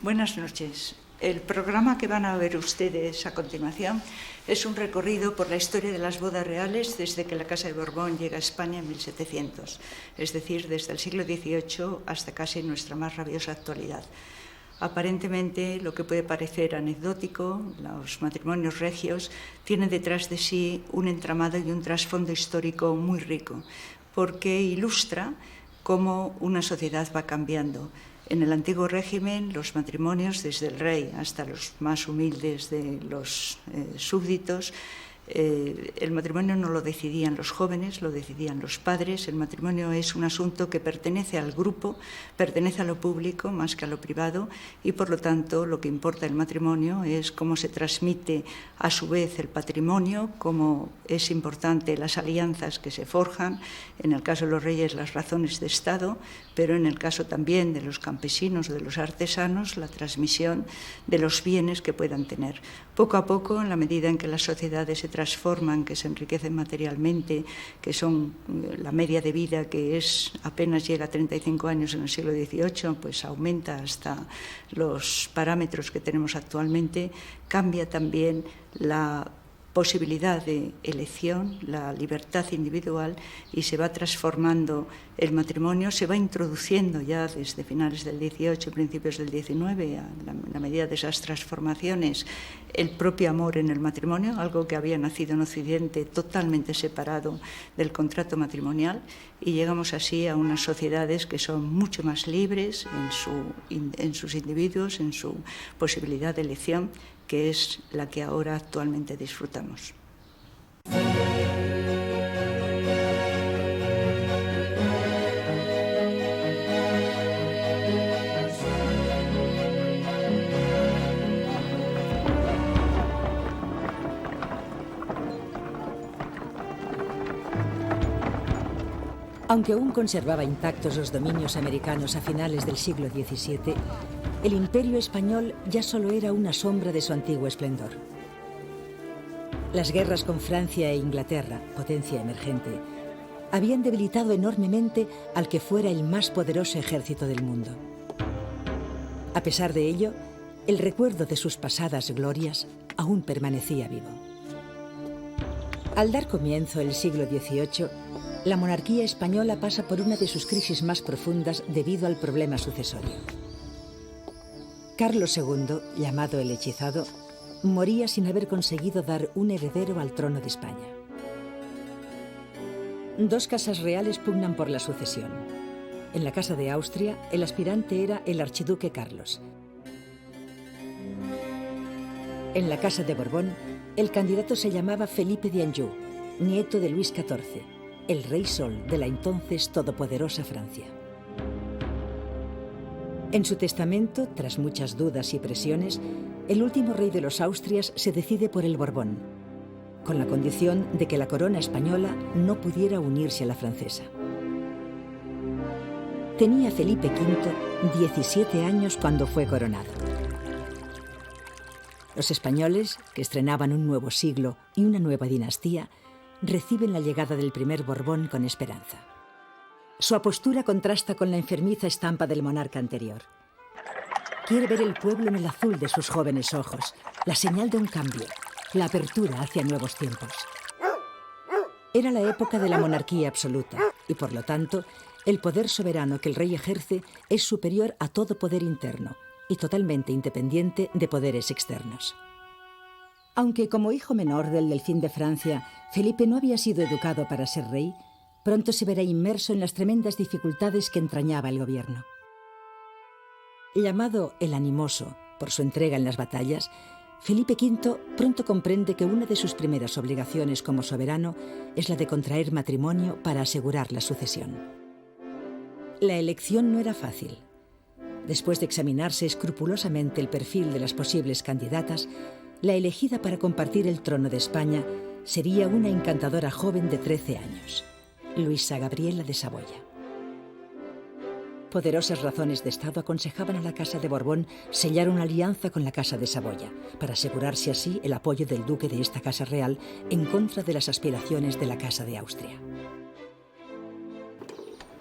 Buenas noches. El programa que van a ver ustedes a continuación es un recorrido por la historia de las bodas reales desde que la Casa de Borbón llega a España en 1700, es decir, desde el siglo XVIII hasta casi nuestra más rabiosa actualidad. Aparentemente, lo que puede parecer anecdótico, los matrimonios regios tienen detrás de sí un entramado y un trasfondo histórico muy rico, porque ilustra cómo una sociedad va cambiando. En el antiguo régimen, los matrimonios, desde el rey hasta los más humildes de los súbditos, el matrimonio no lo decidían los jóvenes, lo decidían los padres. El matrimonio es un asunto que pertenece al grupo, pertenece a lo público más que a lo privado, y por lo tanto lo que importa el matrimonio es cómo se transmite a su vez el patrimonio, cómo es importante las alianzas que se forjan, en el caso de los reyes las razones de Estado, pero en el caso también de los campesinos o de los artesanos, la transmisión de los bienes que puedan tener. Poco a poco, en la medida en que las sociedades se transforman, que se enriquecen materialmente, que son la media de vida que es apenas llega a 35 años en el siglo XVIII, pues aumenta hasta los parámetros que tenemos actualmente, cambia también la posibilidad de elección, la libertad individual, y se va transformando el matrimonio, se va introduciendo ya desde finales del XVIII, principios del XIX, a la medida de esas transformaciones, el propio amor en el matrimonio, algo que había nacido en Occidente totalmente separado del contrato matrimonial, y llegamos así a unas sociedades que son mucho más libres en sus individuos, en su posibilidad de elección, que es la que ahora actualmente disfrutamos. Aunque aún conservaba intactos los dominios americanos a finales del siglo XVII, el imperio español ya solo era una sombra de su antiguo esplendor. Las guerras con Francia e Inglaterra, potencia emergente, habían debilitado enormemente al que fuera el más poderoso ejército del mundo. A pesar de ello, el recuerdo de sus pasadas glorias aún permanecía vivo. Al dar comienzo el siglo XVIII, la monarquía española pasa por una de sus crisis más profundas debido al problema sucesorio. Carlos II, llamado el Hechizado, moría sin haber conseguido dar un heredero al trono de España. Dos casas reales pugnan por la sucesión. En la Casa de Austria, el aspirante era el archiduque Carlos. En la Casa de Borbón, el candidato se llamaba Felipe de Anjou, nieto de Luis XIV, el rey sol de la entonces todopoderosa Francia. En su testamento, tras muchas dudas y presiones, el último rey de los Austrias se decide por el Borbón, con la condición de que la corona española no pudiera unirse a la francesa. Tenía Felipe V 17 años cuando fue coronado. Los españoles, que estrenaban un nuevo siglo y una nueva dinastía, reciben la llegada del primer Borbón con esperanza. Su apostura contrasta con la enfermiza estampa del monarca anterior. Quiere ver el pueblo en el azul de sus jóvenes ojos, la señal de un cambio, la apertura hacia nuevos tiempos. Era la época de la monarquía absoluta y, por lo tanto, el poder soberano que el rey ejerce es superior a todo poder interno y totalmente independiente de poderes externos. Aunque como hijo menor del delfín de Francia, Felipe no había sido educado para ser rey, pronto se verá inmerso en las tremendas dificultades que entrañaba el gobierno. Llamado el Animoso por su entrega en las batallas, Felipe V pronto comprende que una de sus primeras obligaciones como soberano es la de contraer matrimonio para asegurar la sucesión. La elección no era fácil. Después de examinarse escrupulosamente el perfil de las posibles candidatas, la elegida para compartir el trono de España sería una encantadora joven de 13 años, Luisa Gabriela de Saboya. Poderosas razones de Estado aconsejaban a la Casa de Borbón sellar una alianza con la Casa de Saboya, para asegurarse así el apoyo del duque de esta casa real en contra de las aspiraciones de la Casa de Austria.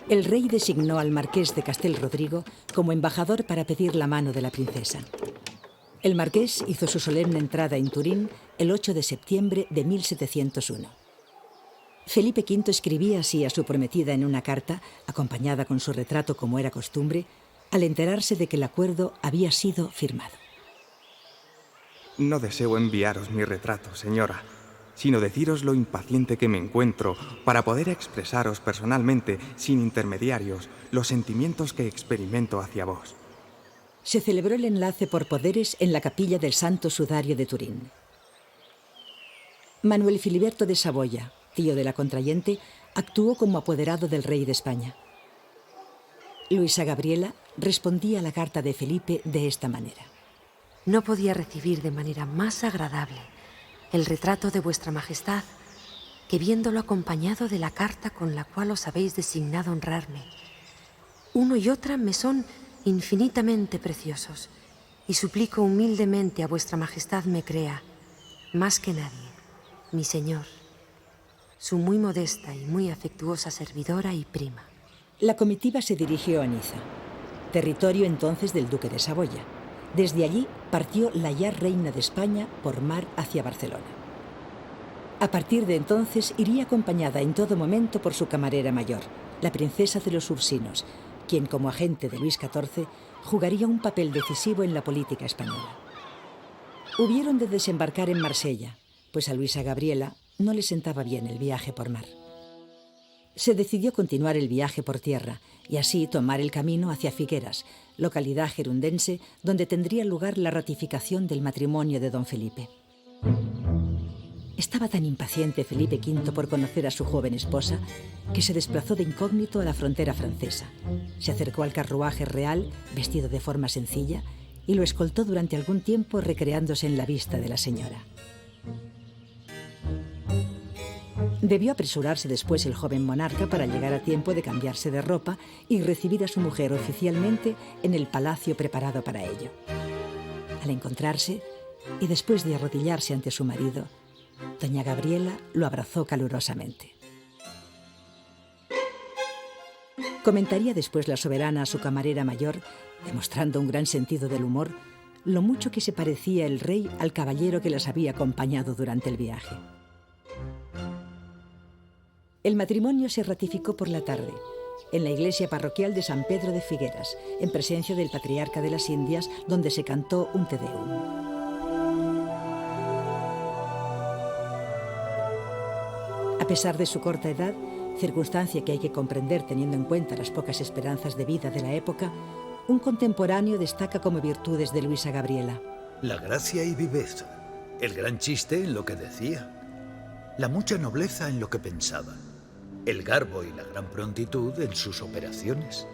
El rey designó al marqués de Castelrodrigo como embajador para pedir la mano de la princesa. El marqués hizo su solemne entrada en Turín el 8 de septiembre de 1701. Felipe V escribía así a su prometida en una carta, acompañada con su retrato como era costumbre, al enterarse de que el acuerdo había sido firmado. No deseo enviaros mi retrato, señora, sino deciros lo impaciente que me encuentro para poder expresaros personalmente, sin intermediarios, los sentimientos que experimento hacia vos. Se celebró el enlace por poderes en la capilla del Santo Sudario de Turín. Manuel Filiberto de Saboya, tío de la contrayente, actuó como apoderado del rey de España. Luisa Gabriela respondía a la carta de Felipe de esta manera. No podía recibir de manera más agradable el retrato de vuestra majestad que viéndolo acompañado de la carta con la cual os habéis designado honrarme. Uno y otra me son infinitamente preciosos y suplico humildemente a vuestra majestad me crea, más que nadie, mi señor, su muy modesta y muy afectuosa servidora y prima. La comitiva se dirigió a Niza, territorio entonces del duque de Saboya. Desde allí partió la ya reina de España por mar hacia Barcelona. A partir de entonces iría acompañada en todo momento por su camarera mayor, la princesa de los Ursinos, quien como agente de Luis XIV jugaría un papel decisivo en la política española. Hubieron de desembarcar en Marsella, pues a Luisa Gabriela no le sentaba bien el viaje por mar. Se decidió continuar el viaje por tierra y así tomar el camino hacia Figueras, localidad gerundense donde tendría lugar la ratificación del matrimonio de don Felipe. Estaba tan impaciente Felipe V por conocer a su joven esposa que se desplazó de incógnito a la frontera francesa. Se acercó al carruaje real, vestido de forma sencilla, y lo escoltó durante algún tiempo recreándose en la vista de la señora. Debió apresurarse después el joven monarca para llegar a tiempo de cambiarse de ropa y recibir a su mujer oficialmente en el palacio preparado para ello. Al encontrarse, y después de arrodillarse ante su marido, doña Gabriela lo abrazó calurosamente. Comentaría después la soberana a su camarera mayor, demostrando un gran sentido del humor, lo mucho que se parecía el rey al caballero que las había acompañado durante el viaje. El matrimonio se ratificó por la tarde, en la iglesia parroquial de San Pedro de Figueras, en presencia del patriarca de las Indias, donde se cantó un Te Deum. A pesar de su corta edad, circunstancia que hay que comprender teniendo en cuenta las pocas esperanzas de vida de la época, un contemporáneo destaca como virtudes de Luisa Gabriela. La gracia y viveza, el gran chiste en lo que decía, la mucha nobleza en lo que pensaba, el garbo y la gran prontitud en sus operaciones.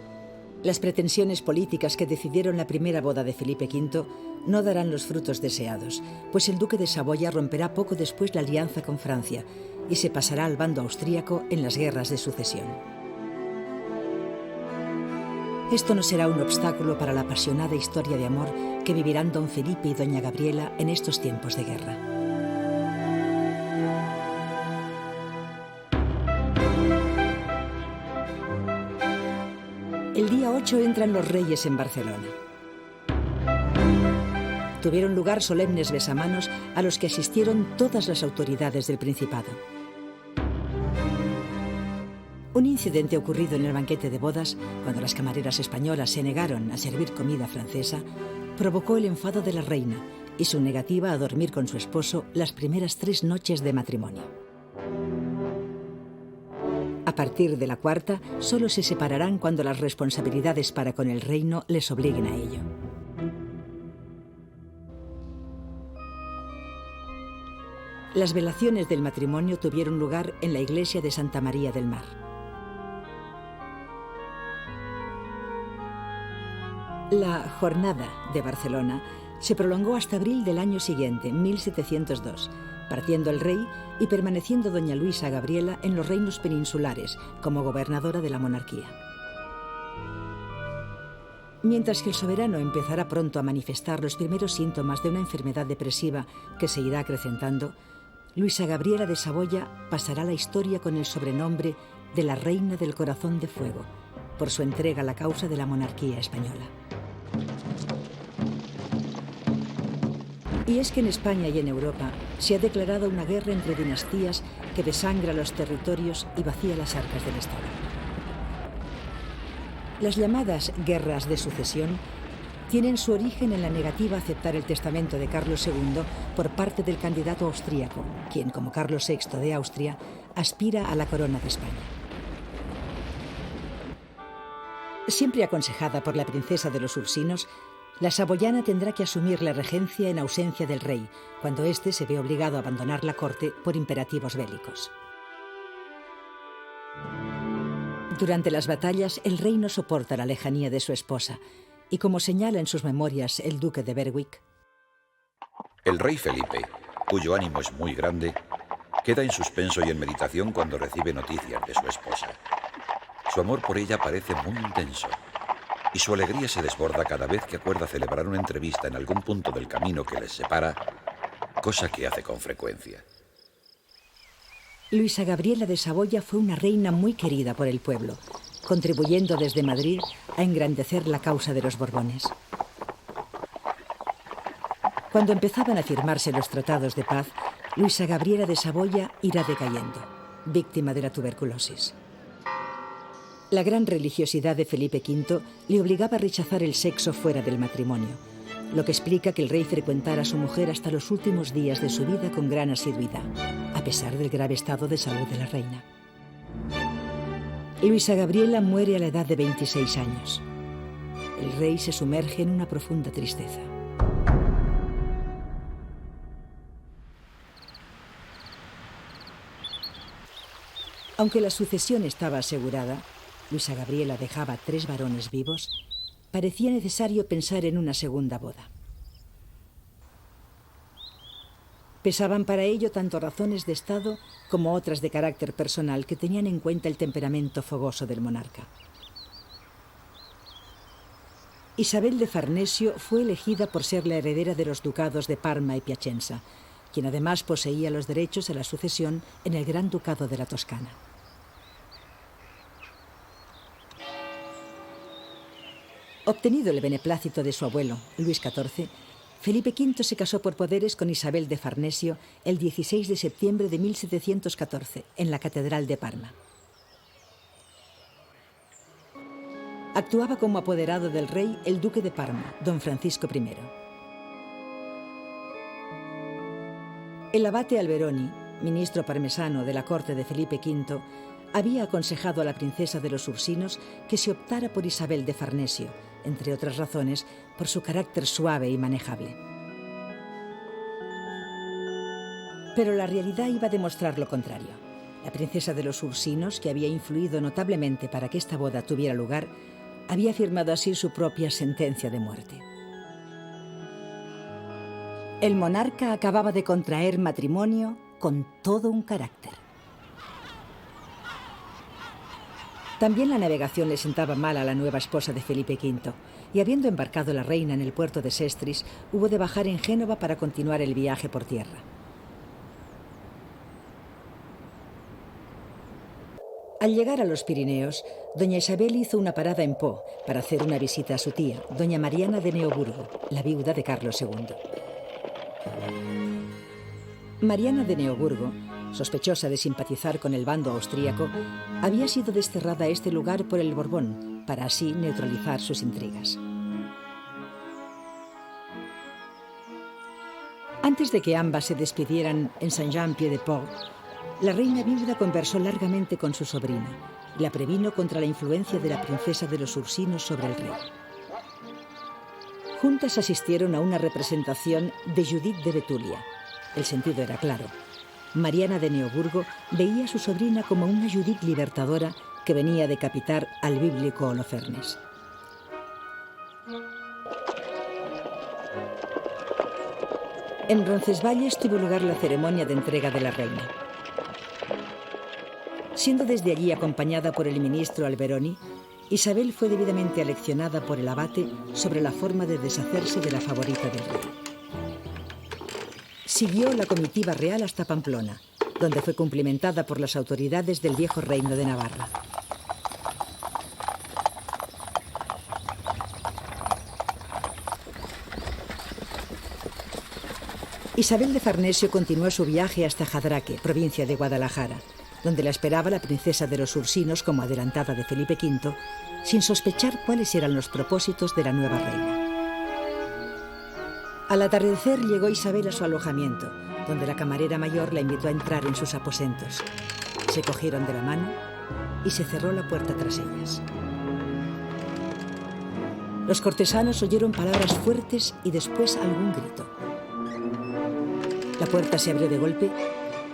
Las pretensiones políticas que decidieron la primera boda de Felipe V no darán los frutos deseados, pues el duque de Saboya romperá poco después la alianza con Francia y se pasará al bando austríaco en las guerras de sucesión. Esto no será un obstáculo para la apasionada historia de amor que vivirán don Felipe y doña Gabriela en estos tiempos de guerra. El día 8 entran los reyes en Barcelona. Tuvieron lugar solemnes besamanos a los que asistieron todas las autoridades del Principado. Un incidente ocurrido en el banquete de bodas, cuando las camareras españolas se negaron a servir comida francesa, provocó el enfado de la reina y su negativa a dormir con su esposo las primeras 3 noches de matrimonio. A partir de la 4ª, solo se separarán cuando las responsabilidades para con el reino les obliguen a ello. Las velaciones del matrimonio tuvieron lugar en la iglesia de Santa María del Mar. La jornada de Barcelona se prolongó hasta abril del año siguiente, 1702, partiendo el rey y permaneciendo doña Luisa Gabriela en los reinos peninsulares como gobernadora de la monarquía. Mientras que el soberano empezará pronto a manifestar los primeros síntomas de una enfermedad depresiva que se irá acrecentando, Luisa Gabriela de Saboya pasará a la historia con el sobrenombre de la Reina del Corazón de Fuego, por su entrega a la causa de la monarquía española. Y es que en España y en Europa se ha declarado una guerra entre dinastías que desangra los territorios y vacía las arcas del Estado. Las llamadas guerras de sucesión tienen su origen en la negativa a aceptar el testamento de Carlos II por parte del candidato austríaco, quien, como Carlos VI de Austria, aspira a la corona de España. Siempre aconsejada por la princesa de los Ursinos, la saboyana tendrá que asumir la regencia en ausencia del rey, cuando éste se ve obligado a abandonar la corte por imperativos bélicos. Durante las batallas, el rey no soporta la lejanía de su esposa, y como señala en sus memorias el duque de Berwick, el rey Felipe, cuyo ánimo es muy grande, queda en suspenso y en meditación cuando recibe noticias de su esposa. Su amor por ella parece muy intenso, y su alegría se desborda cada vez que acuerda celebrar una entrevista en algún punto del camino que les separa, cosa que hace con frecuencia. Luisa Gabriela de Saboya fue una reina muy querida por el pueblo, contribuyendo desde Madrid a engrandecer la causa de los Borbones. Cuando empezaban a firmarse los tratados de paz, Luisa Gabriela de Saboya irá decayendo, víctima de la tuberculosis. La gran religiosidad de Felipe V le obligaba a rechazar el sexo fuera del matrimonio, lo que explica que el rey frecuentara a su mujer hasta los últimos días de su vida con gran asiduidad, a pesar del grave estado de salud de la reina. Luisa Gabriela muere a la edad de 26 años. El rey se sumerge en una profunda tristeza. Aunque la sucesión estaba asegurada, Luisa Gabriela dejaba 3 varones vivos, parecía necesario pensar en una segunda boda. Pesaban para ello tanto razones de Estado como otras de carácter personal que tenían en cuenta el temperamento fogoso del monarca. Isabel de Farnesio fue elegida por ser la heredera de los ducados de Parma y Piacenza, quien además poseía los derechos a la sucesión en el Gran Ducado de la Toscana. Obtenido el beneplácito de su abuelo, Luis XIV, Felipe V se casó por poderes con Isabel de Farnesio el 16 de septiembre de 1714, en la Catedral de Parma. Actuaba como apoderado del rey el duque de Parma, don Francisco I. El abate Alberoni, ministro parmesano de la corte de Felipe V, había aconsejado a la princesa de los Ursinos que se optara por Isabel de Farnesio, entre otras razones, por su carácter suave y manejable. Pero la realidad iba a demostrar lo contrario. La princesa de los Ursinos, que había influido notablemente para que esta boda tuviera lugar, había firmado así su propia sentencia de muerte. El monarca acababa de contraer matrimonio con todo un carácter. También la navegación le sentaba mal a la nueva esposa de Felipe V, y habiendo embarcado la reina en el puerto de Sestris, hubo de bajar en Génova para continuar el viaje por tierra. Al llegar a los Pirineos, doña Isabel hizo una parada en Po para hacer una visita a su tía, doña Mariana de Neoburgo, la viuda de Carlos II. Mariana de Neoburgo, sospechosa de simpatizar con el bando austríaco, había sido desterrada a este lugar por el Borbón, para así neutralizar sus intrigas. Antes de que ambas se despidieran en Saint-Jean-Pied-de-Port, la reina viuda conversó largamente con su sobrina y la previno contra la influencia de la princesa de los Ursinos sobre el rey. Juntas asistieron a una representación de Judith de Betulia. El sentido era claro. Mariana de Neoburgo veía a su sobrina como una Judith libertadora que venía a decapitar al bíblico Holofernes. En Roncesvalles tuvo lugar la ceremonia de entrega de la reina. Siendo desde allí acompañada por el ministro Alberoni, Isabel fue debidamente aleccionada por el abate sobre la forma de deshacerse de la favorita del rey. Siguió la comitiva real hasta Pamplona, donde fue cumplimentada por las autoridades del viejo reino de Navarra. Isabel de Farnesio continuó su viaje hasta Jadraque, provincia de Guadalajara, donde la esperaba la princesa de los Ursinos como adelantada de Felipe V, sin sospechar cuáles eran los propósitos de la nueva reina. Al atardecer llegó Isabel a su alojamiento, donde la camarera mayor la invitó a entrar en sus aposentos. Se cogieron de la mano y se cerró la puerta tras ellas. Los cortesanos oyeron palabras fuertes y después algún grito. La puerta se abrió de golpe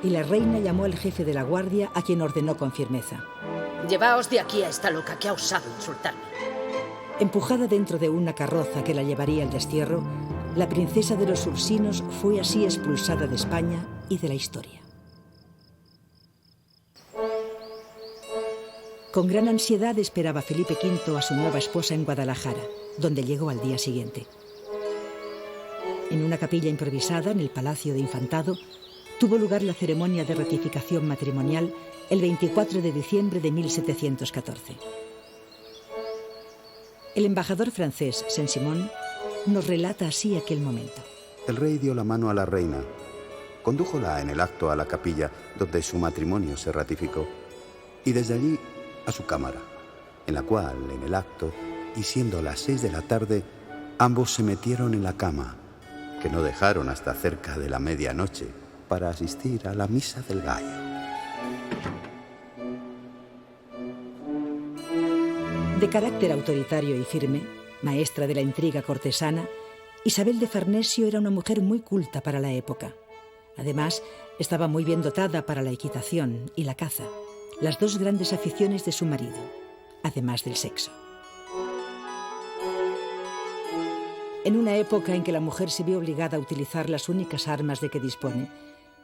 y la reina llamó al jefe de la guardia, a quien ordenó con firmeza: Llevaos de aquí a esta loca que ha osado insultarme. Empujada dentro de una carroza que la llevaría al destierro, la princesa de los Ursinos fue así expulsada de España y de la historia. Con gran ansiedad esperaba Felipe V a su nueva esposa en Guadalajara, donde llegó al día siguiente. En una capilla improvisada en el Palacio de Infantado, tuvo lugar la ceremonia de ratificación matrimonial el 24 de diciembre de 1714. El embajador francés Saint-Simon nos relata así aquel momento. El rey dio la mano a la reina, condújola en el acto a la capilla donde su matrimonio se ratificó, y desde allí a su cámara, en la cual, en el acto, y siendo las 6 de la tarde, ambos se metieron en la cama, que no dejaron hasta cerca de la medianoche para asistir a la misa del gallo. De carácter autoritario y firme, maestra de la intriga cortesana, Isabel de Farnesio era una mujer muy culta para la época. Además, estaba muy bien dotada para la equitación y la caza, las dos grandes aficiones de su marido, además del sexo. En una época en que la mujer se vio obligada a utilizar las únicas armas de que dispone,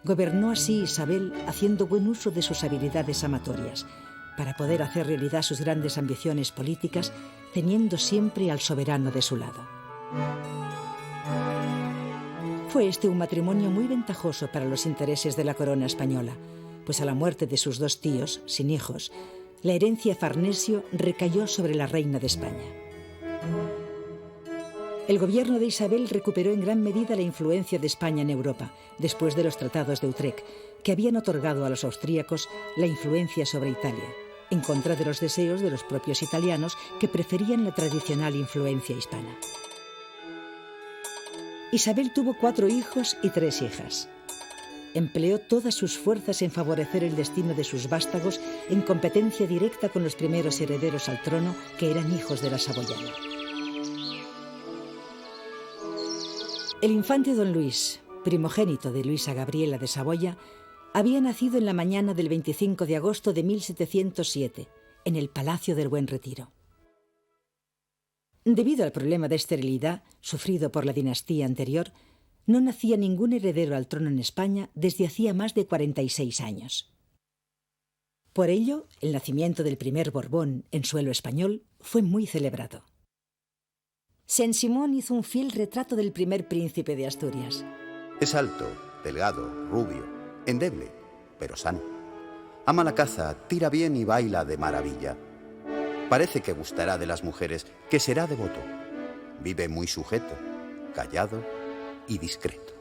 gobernó así Isabel haciendo buen uso de sus habilidades amatorias, para poder hacer realidad sus grandes ambiciones políticas, teniendo siempre al soberano de su lado. Fue este un matrimonio muy ventajoso para los intereses de la corona española, pues a la muerte de sus dos tíos, sin hijos, la herencia Farnesio recayó sobre la reina de España. El gobierno de Isabel recuperó en gran medida la influencia de España en Europa, después de los tratados de Utrecht, que habían otorgado a los austríacos la influencia sobre Italia, en contra de los deseos de los propios italianos, que preferían la tradicional influencia hispana. Isabel tuvo 4 hijos y 3 hijas. Empleó todas sus fuerzas en favorecer el destino de sus vástagos en competencia directa con los primeros herederos al trono, que eran hijos de la Saboyana. El infante don Luis, primogénito de Luisa Gabriela de Saboya, había nacido en la mañana del 25 de agosto de 1707, en el Palacio del Buen Retiro. Debido al problema de esterilidad sufrido por la dinastía anterior, no nacía ningún heredero al trono en España desde hacía más de 46 años. Por ello, el nacimiento del primer Borbón en suelo español fue muy celebrado. Saint-Simon hizo un fiel retrato del primer príncipe de Asturias. Es alto, delgado, rubio, endeble, pero sano. Ama la caza, tira bien y baila de maravilla. Parece que gustará de las mujeres, que será devoto. Vive muy sujeto, callado y discreto.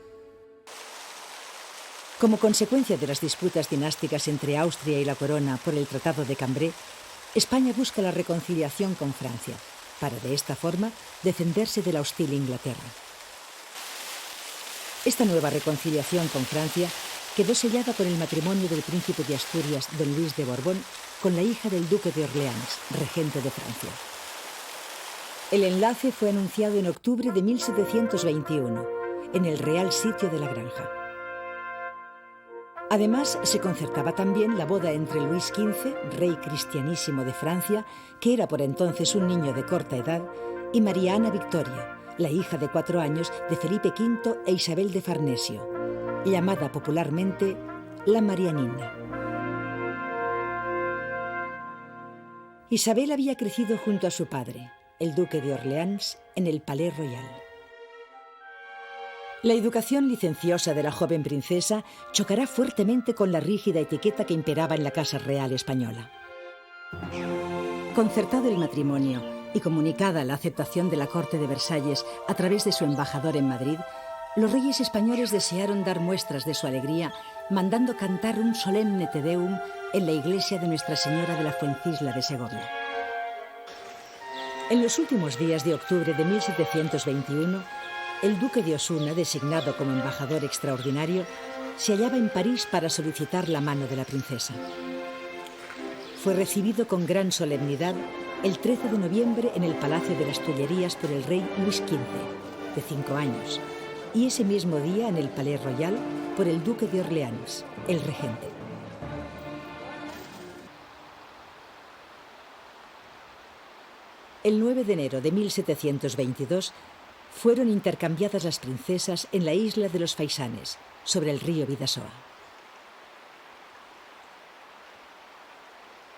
Como consecuencia de las disputas dinásticas entre Austria y la corona por el Tratado de Cambrai, España busca la reconciliación con Francia, para de esta forma defenderse de la hostil Inglaterra. Esta nueva reconciliación con Francia quedó sellada con el matrimonio del príncipe de Asturias, don Luis de Borbón, con la hija del duque de Orleans, regente de Francia. El enlace fue anunciado en octubre de 1721, en el Real Sitio de la Granja. Además, se concertaba también la boda entre Luis XV, rey cristianísimo de Francia, que era por entonces un niño de corta edad, y María Ana Victoria, la hija de 4 años de Felipe V e Isabel de Farnesio, llamada popularmente la Marianina. Isabel había crecido junto a su padre, el duque de Orleans, en el Palais Royal. La educación licenciosa de la joven princesa chocará fuertemente con la rígida etiqueta que imperaba en la Casa Real española. Concertado el matrimonio y comunicada la aceptación de la corte de Versalles a través de su embajador en Madrid, Los reyes españoles desearon dar muestras de su alegría mandando cantar un solemne Te Deum en la iglesia de Nuestra Señora de la Fuencisla de Segovia. En los últimos días de octubre de 1721, el duque de Osuna, designado como embajador extraordinario, se hallaba en París para solicitar la mano de la princesa. Fue recibido con gran solemnidad el 13 de noviembre en el Palacio de las Tullerías por el rey Luis XV, de 5 años, y ese mismo día en el Palais Royal por el duque de Orleans, el regente. El 9 de enero de 1722 fueron intercambiadas las princesas en la isla de los Faisanes, sobre el río Bidasoa.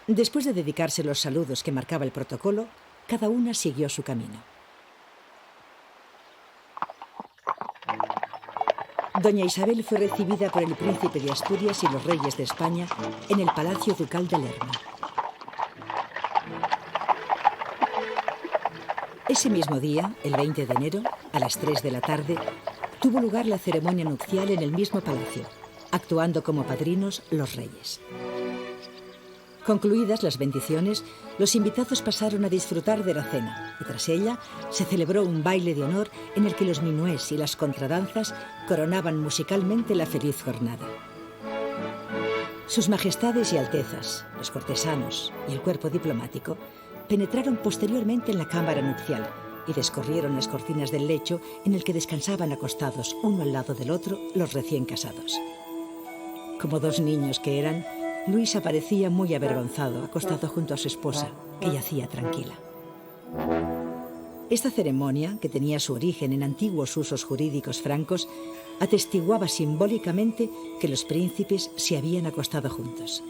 Después de dedicarse los saludos que marcaba el protocolo, cada una siguió su camino. Doña Isabel fue recibida por el príncipe de Asturias y los reyes de España en el Palacio Ducal de Lerma. Ese mismo día, el 20 de enero, a las 3 de la tarde, tuvo lugar la ceremonia nupcial en el mismo palacio, actuando como padrinos los reyes. Concluidas las bendiciones, los invitados pasaron a disfrutar de la cena y tras ella se celebró un baile de honor en el que los minués y las contradanzas coronaban musicalmente la feliz jornada. Sus majestades y altezas, los cortesanos y el cuerpo diplomático penetraron posteriormente en la cámara nupcial y descorrieron las cortinas del lecho en el que descansaban acostados uno al lado del otro los recién casados. Como dos niños que eran, Luis aparecía muy avergonzado, acostado junto a su esposa, que yacía tranquila. Esta ceremonia, que tenía su origen en antiguos usos jurídicos francos, atestiguaba simbólicamente que los príncipes se habían acostado juntos.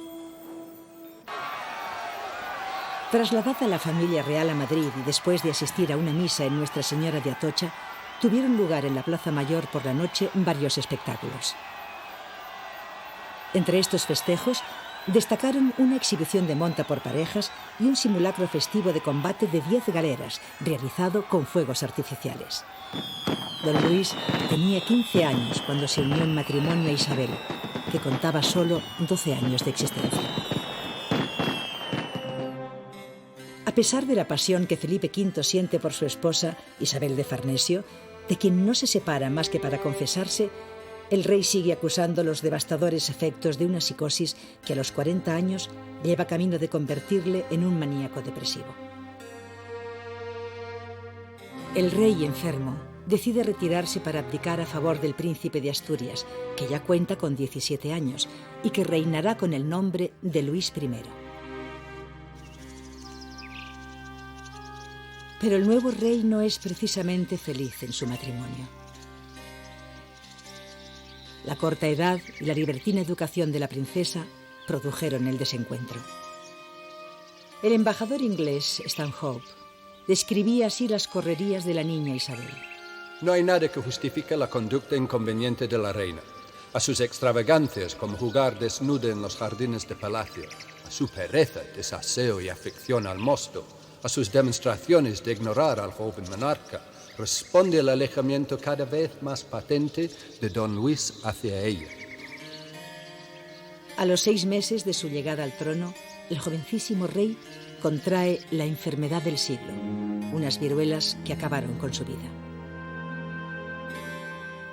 Trasladada la familia real a Madrid y después de asistir a una misa en Nuestra Señora de Atocha, tuvieron lugar en la Plaza Mayor por la noche varios espectáculos. Entre estos festejos, destacaron una exhibición de monta por parejas y un simulacro festivo de combate de 10 galeras, realizado con fuegos artificiales. Don Luis tenía 15 años cuando se unió en matrimonio a Isabel, que contaba solo 12 años de existencia. A pesar de la pasión que Felipe V siente por su esposa, Isabel de Farnesio, de quien no se separa más que para confesarse, el rey sigue acusando los devastadores efectos de una psicosis que a los 40 años lleva camino de convertirle en un maníaco depresivo. El rey, enfermo, decide retirarse para abdicar a favor del príncipe de Asturias, que ya cuenta con 17 años y que reinará con el nombre de Luis I. Pero el nuevo rey no es precisamente feliz en su matrimonio. La corta edad y la libertina educación de la princesa produjeron el desencuentro. El embajador inglés, Stanhope, describía así las correrías de la niña Isabel. No hay nada que justifique la conducta inconveniente de la reina. A sus extravagancias, como jugar desnuda en los jardines de palacio, a su pereza, desaseo y afección al mosto, a sus demostraciones de ignorar al joven monarca, responde el alejamiento cada vez más patente de don Luis hacia ella. A los 6 meses de su llegada al trono, el jovencísimo rey contrae la enfermedad del siglo, unas viruelas que acabaron con su vida.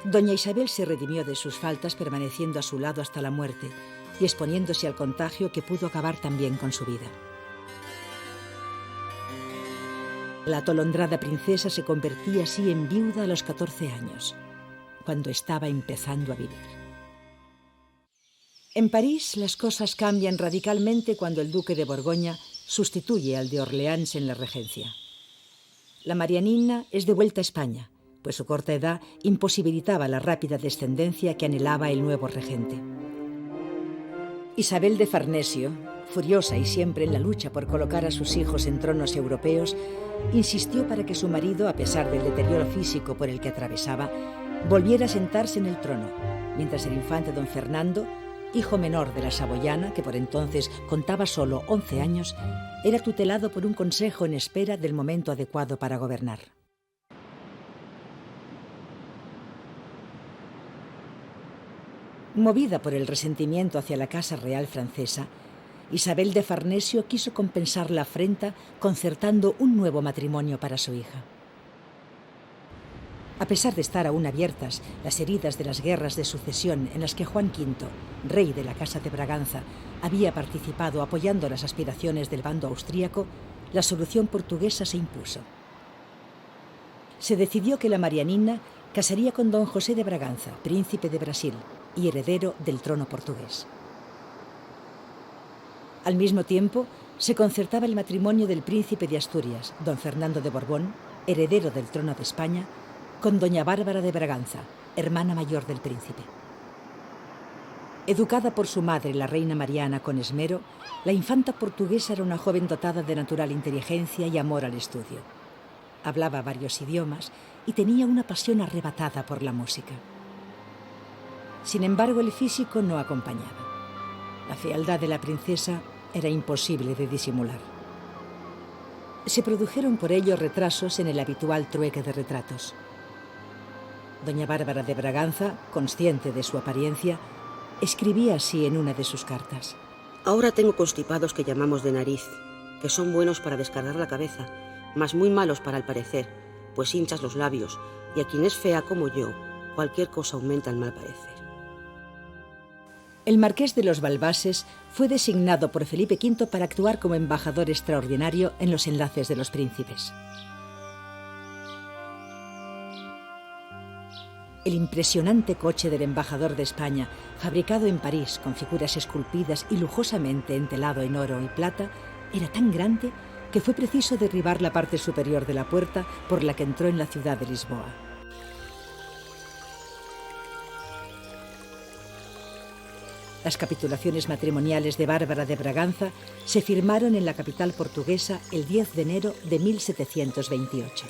Doña Isabel se redimió de sus faltas permaneciendo a su lado hasta la muerte y exponiéndose al contagio que pudo acabar también con su vida. La atolondrada princesa se convertía así en viuda a los 14 años, cuando estaba empezando a vivir. En París las cosas cambian radicalmente cuando el duque de Borgoña sustituye al de Orleans en la regencia. La Marianina es de vuelta a España, pues su corta edad imposibilitaba la rápida descendencia que anhelaba el nuevo regente. Isabel de Farnesio, furiosa y siempre en la lucha por colocar a sus hijos en tronos europeos, insistió para que su marido, a pesar del deterioro físico por el que atravesaba, volviera a sentarse en el trono, mientras el infante don Fernando, hijo menor de la Saboyana, que por entonces contaba solo 11 años, era tutelado por un consejo en espera del momento adecuado para gobernar. Movida por el resentimiento hacia la Casa Real francesa, Isabel de Farnesio quiso compensar la afrenta concertando un nuevo matrimonio para su hija. A pesar de estar aún abiertas las heridas de las guerras de sucesión en las que Juan V, rey de la Casa de Braganza, había participado apoyando las aspiraciones del bando austríaco, la solución portuguesa se impuso. Se decidió que la Marianina casaría con don José de Braganza, príncipe de Brasil y heredero del trono portugués. Al mismo tiempo, se concertaba el matrimonio del príncipe de Asturias, don Fernando de Borbón, heredero del trono de España, con doña Bárbara de Braganza, hermana mayor del príncipe. Educada por su madre, la reina Mariana, con esmero, la infanta portuguesa era una joven dotada de natural inteligencia y amor al estudio. Hablaba varios idiomas y tenía una pasión arrebatada por la música. Sin embargo, el físico no acompañaba. La fealdad de la princesa era imposible de disimular. Se produjeron por ello retrasos en el habitual trueque de retratos. Doña Bárbara de Braganza, consciente de su apariencia, escribía así en una de sus cartas. Ahora tengo constipados que llamamos de nariz, que son buenos para descargar la cabeza, mas muy malos para el parecer, pues hinchas los labios, y a quien es fea como yo, cualquier cosa aumenta el mal parecer. El marqués de los Balbases fue designado por Felipe V para actuar como embajador extraordinario en los enlaces de los príncipes. El impresionante coche del embajador de España, fabricado en París con figuras esculpidas y lujosamente entelado en oro y plata, era tan grande que fue preciso derribar la parte superior de la puerta por la que entró en la ciudad de Lisboa. Las capitulaciones matrimoniales de Bárbara de Braganza se firmaron en la capital portuguesa el 10 de enero de 1728.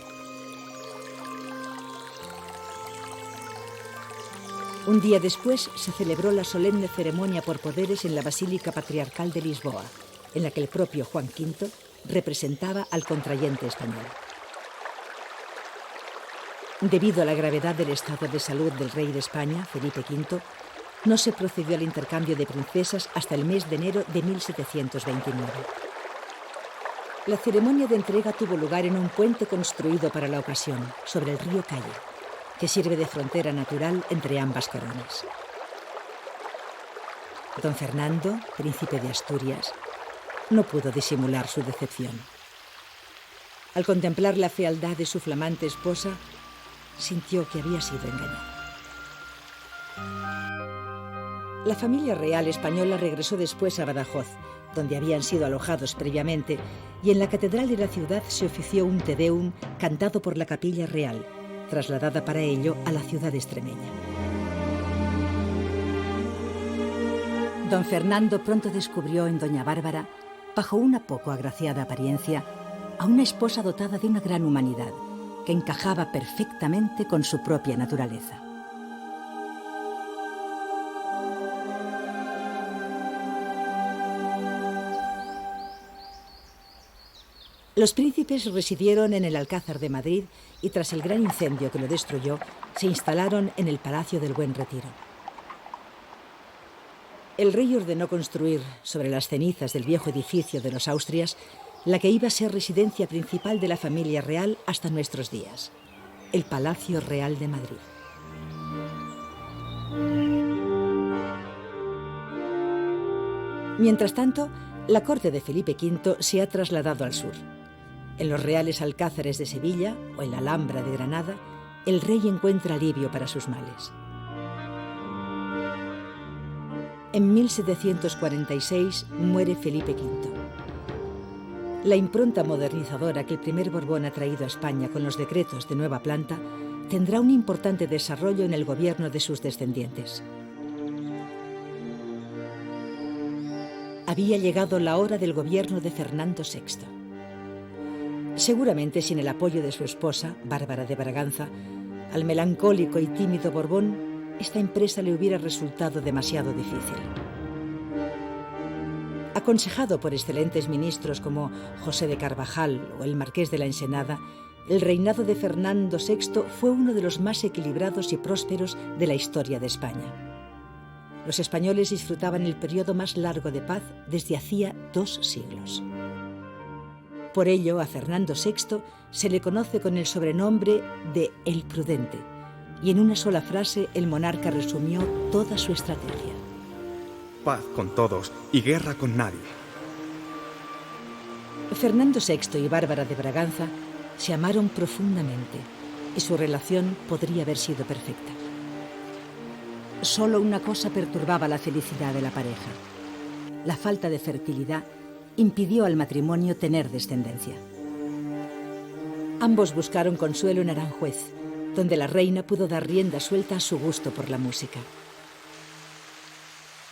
Un día después se celebró la solemne ceremonia por poderes en la Basílica Patriarcal de Lisboa, en la que el propio Juan V representaba al contrayente español. Debido a la gravedad del estado de salud del rey de España, Felipe V, no se procedió al intercambio de princesas hasta el mes de enero de 1729. La ceremonia de entrega tuvo lugar en un puente construido para la ocasión, sobre el río Calle, que sirve de frontera natural entre ambas coronas. Don Fernando, príncipe de Asturias, no pudo disimular su decepción. Al contemplar la fealdad de su flamante esposa, sintió que había sido engañado. La familia real española regresó después a Badajoz, donde habían sido alojados previamente, y en la catedral de la ciudad se ofició un Te Deum cantado por la Capilla Real, trasladada para ello a la ciudad extremeña. Don Fernando pronto descubrió en doña Bárbara, bajo una poco agraciada apariencia, a una esposa dotada de una gran humanidad, que encajaba perfectamente con su propia naturaleza. Los príncipes residieron en el Alcázar de Madrid y tras el gran incendio que lo destruyó, se instalaron en el Palacio del Buen Retiro. El rey ordenó construir, sobre las cenizas del viejo edificio de los Austrias, la que iba a ser residencia principal de la familia real hasta nuestros días, el Palacio Real de Madrid. Mientras tanto, la corte de Felipe V se ha trasladado al sur. En los reales alcázares de Sevilla o en la Alhambra de Granada, el rey encuentra alivio para sus males. En 1746 muere Felipe V. La impronta modernizadora que el primer Borbón ha traído a España con los decretos de nueva planta tendrá un importante desarrollo en el gobierno de sus descendientes. Había llegado la hora del gobierno de Fernando VI. Seguramente sin el apoyo de su esposa, Bárbara de Braganza, al melancólico y tímido Borbón, esta empresa le hubiera resultado demasiado difícil. Aconsejado por excelentes ministros como José de Carvajal o el Marqués de la Ensenada, el reinado de Fernando VI fue uno de los más equilibrados y prósperos de la historia de España. Los españoles disfrutaban el periodo más largo de paz desde hacía 2 siglos. Por ello, a Fernando VI se le conoce con el sobrenombre de El Prudente, y en una sola frase el monarca resumió toda su estrategia. Paz con todos y guerra con nadie. Fernando VI y Bárbara de Braganza se amaron profundamente y su relación podría haber sido perfecta. Solo una cosa perturbaba la felicidad de la pareja. La falta de fertilidad impidió al matrimonio tener descendencia. Ambos buscaron consuelo en Aranjuez, donde la reina pudo dar rienda suelta a su gusto por la música.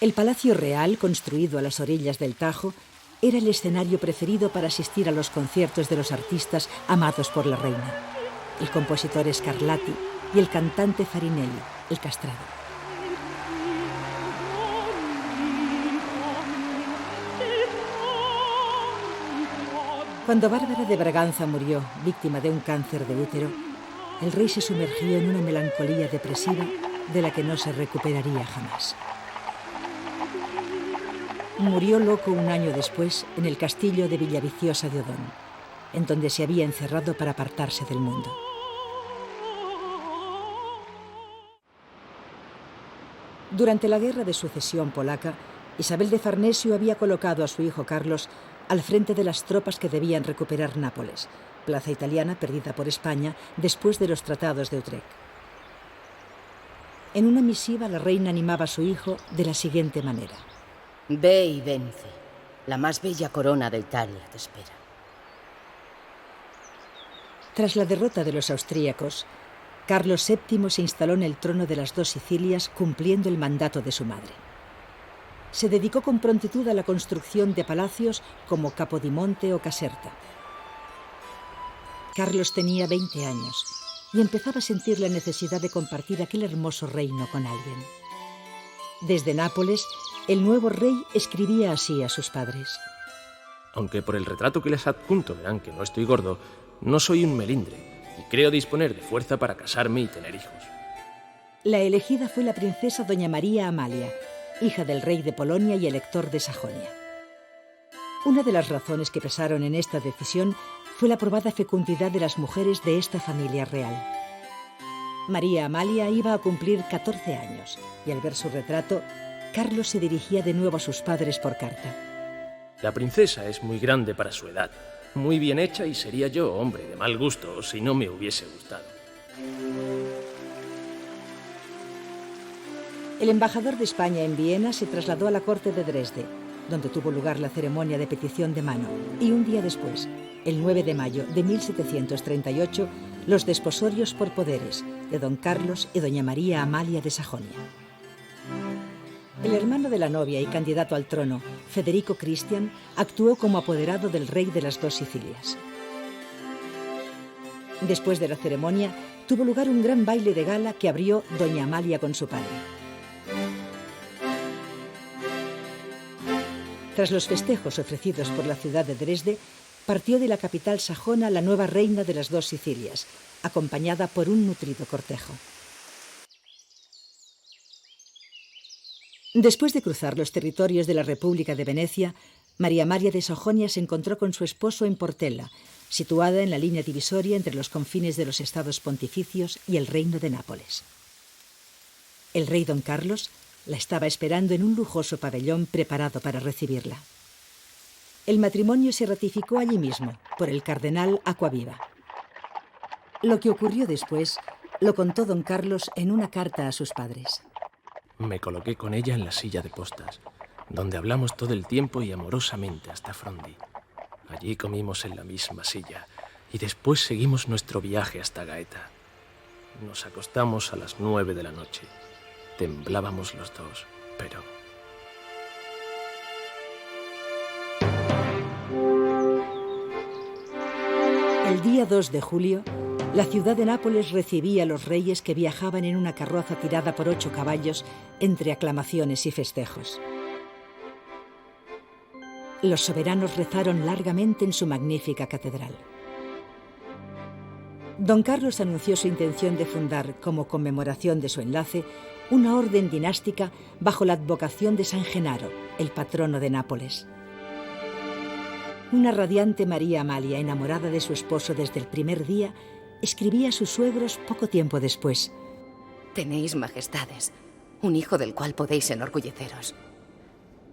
El Palacio Real, construido a las orillas del Tajo, era el escenario preferido para asistir a los conciertos de los artistas amados por la reina, el compositor Scarlatti y el cantante Farinelli, el castrado. Cuando Bárbara de Braganza murió, víctima de un cáncer de útero, el rey se sumergió en una melancolía depresiva de la que no se recuperaría jamás. Murió loco un año después en el castillo de Villaviciosa de Odón, en donde se había encerrado para apartarse del mundo. Durante la Guerra de Sucesión polaca, Isabel de Farnesio había colocado a su hijo Carlos al frente de las tropas que debían recuperar Nápoles, plaza italiana perdida por España después de los tratados de Utrecht. En una misiva, la reina animaba a su hijo de la siguiente manera: Ve y vence. La más bella corona de Italia te espera. Tras la derrota de los austríacos, Carlos VII se instaló en el trono de las 2 Sicilias, cumpliendo el mandato de su madre. Se dedicó con prontitud a la construcción de palacios como Capodimonte o Caserta. Carlos tenía 20 años y empezaba a sentir la necesidad de compartir aquel hermoso reino con alguien. Desde Nápoles, el nuevo rey escribía así a sus padres: Aunque por el retrato que les adjunto verán que no estoy gordo, no soy un melindre y creo disponer de fuerza para casarme y tener hijos. La elegida fue la princesa doña María Amalia, hija del rey de Polonia y elector de Sajonia. Una de las razones que pesaron en esta decisión fue la probada fecundidad de las mujeres de esta familia real. María Amalia iba a cumplir 14 años y al ver su retrato, Carlos se dirigía de nuevo a sus padres por carta. La princesa es muy grande para su edad, muy bien hecha y sería yo hombre de mal gusto si no me hubiese gustado. El embajador de España en Viena se trasladó a la corte de Dresde, donde tuvo lugar la ceremonia de petición de mano, y un día después, el 9 de mayo de 1738, los desposorios por poderes de don Carlos y doña María Amalia de Sajonia. El hermano de la novia y candidato al trono, Federico Cristian, actuó como apoderado del rey de las 2 Sicilias. Después de la ceremonia, tuvo lugar un gran baile de gala que abrió doña Amalia con su padre. Tras los festejos ofrecidos por la ciudad de Dresde, partió de la capital sajona la nueva reina de las 2 Sicilias, acompañada por un nutrido cortejo. Después de cruzar los territorios de la República de Venecia, María Amalia de Sajonia se encontró con su esposo en Portella, situada en la línea divisoria entre los confines de los estados pontificios y el reino de Nápoles. El rey don Carlos la estaba esperando en un lujoso pabellón preparado para recibirla. El matrimonio se ratificó allí mismo, por el cardenal Acquaviva. Lo que ocurrió después lo contó don Carlos en una carta a sus padres. Me coloqué con ella en la silla de postas, donde hablamos todo el tiempo y amorosamente hasta Frondi. Allí comimos en la misma silla y después seguimos nuestro viaje hasta Gaeta. Nos acostamos a las 9 de la noche. Temblábamos los dos, pero... El día 2 de julio, la ciudad de Nápoles recibía a los reyes que viajaban en una carroza tirada por 8 caballos entre aclamaciones y festejos. Los soberanos rezaron largamente en su magnífica catedral. Don Carlos anunció su intención de fundar, como conmemoración de su enlace, una orden dinástica bajo la advocación de San Genaro, el patrono de Nápoles. Una radiante María Amalia, enamorada de su esposo desde el primer día, escribía a sus suegros poco tiempo después: Tenéis, majestades, un hijo del cual podéis enorgulleceros.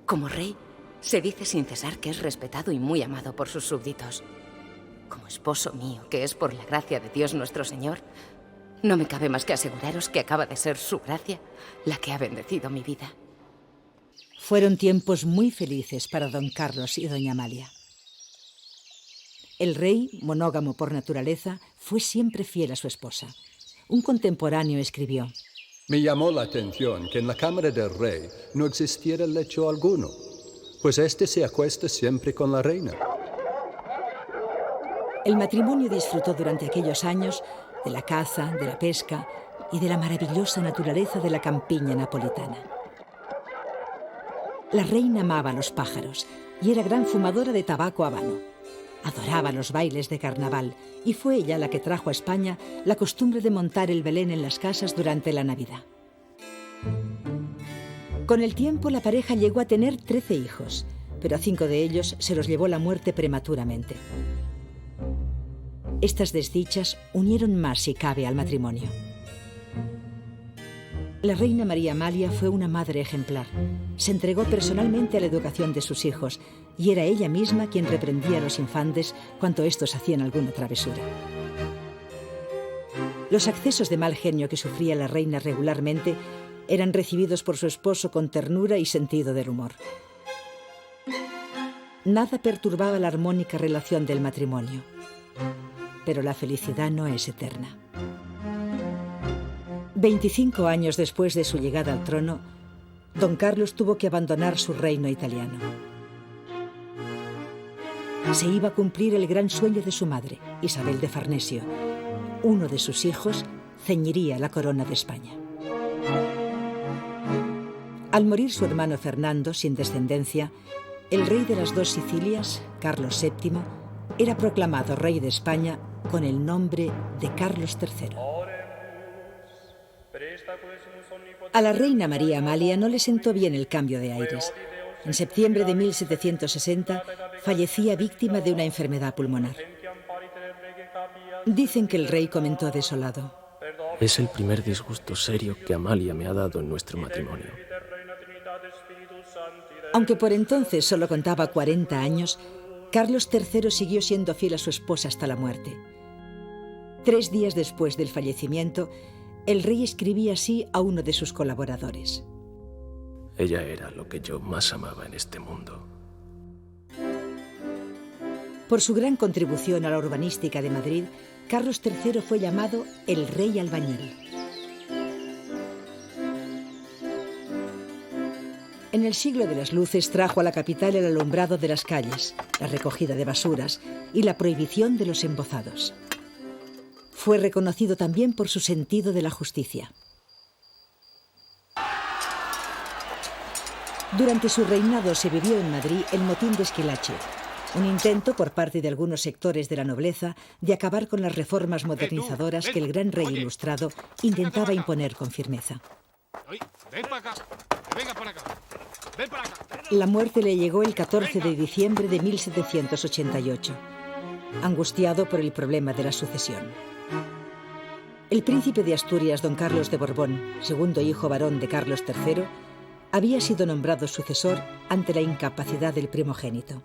Como rey, se dice sin cesar que es respetado y muy amado por sus súbditos. Como esposo mío, que es por la gracia de Dios nuestro Señor, no me cabe más que aseguraros que acaba de ser su gracia la que ha bendecido mi vida. Fueron tiempos muy felices para don Carlos y doña Amalia. El rey, monógamo por naturaleza, fue siempre fiel a su esposa. Un contemporáneo escribió: Me llamó la atención que en la cámara del rey no existiera lecho alguno, pues éste se acuesta siempre con la reina. El matrimonio disfrutó durante aquellos años de la caza, de la pesca y de la maravillosa naturaleza de la campiña napolitana. La reina amaba a los pájaros y era gran fumadora de tabaco habano. Adoraba los bailes de carnaval y fue ella la que trajo a España la costumbre de montar el Belén en las casas durante la Navidad. Con el tiempo la pareja llegó a tener 13 hijos, pero a 5 de ellos se los llevó la muerte prematuramente. Estas desdichas unieron más, si cabe, al matrimonio. La reina María Amalia fue una madre ejemplar. Se entregó personalmente a la educación de sus hijos y era ella misma quien reprendía a los infantes cuando estos hacían alguna travesura. Los accesos de mal genio que sufría la reina regularmente eran recibidos por su esposo con ternura y sentido del humor. Nada perturbaba la armónica relación del matrimonio. Pero la felicidad no es eterna. 25 años después de su llegada al trono, don Carlos tuvo que abandonar su reino italiano. Se iba a cumplir el gran sueño de su madre, Isabel de Farnesio. Uno de sus hijos ceñiría la corona de España. Al morir su hermano Fernando, sin descendencia, el rey de las 2 Sicilias, Carlos VII, era proclamado rey de España con el nombre de Carlos III. A la reina María Amalia no le sentó bien el cambio de aires. En septiembre de 1760 fallecía víctima de una enfermedad pulmonar. Dicen que el rey comentó desolado: Es el primer disgusto serio que Amalia me ha dado en nuestro matrimonio. Aunque por entonces solo contaba 40 años, Carlos III siguió siendo fiel a su esposa hasta la muerte. 3 días después del fallecimiento, el rey escribía así a uno de sus colaboradores: Ella era lo que yo más amaba en este mundo. Por su gran contribución a la urbanística de Madrid, Carlos III fue llamado el Rey Albañil. En el siglo de las luces trajo a la capital el alumbrado de las calles, la recogida de basuras y la prohibición de los embozados. Fue reconocido también por su sentido de la justicia. Durante su reinado se vivió en Madrid el motín de Esquilache, un intento por parte de algunos sectores de la nobleza de acabar con las reformas modernizadoras que el gran rey ilustrado intentaba imponer con firmeza. La muerte le llegó el 14 de diciembre de 1788, angustiado por el problema de la sucesión. El príncipe de Asturias, don Carlos de Borbón, segundo hijo varón de Carlos III, había sido nombrado sucesor ante la incapacidad del primogénito.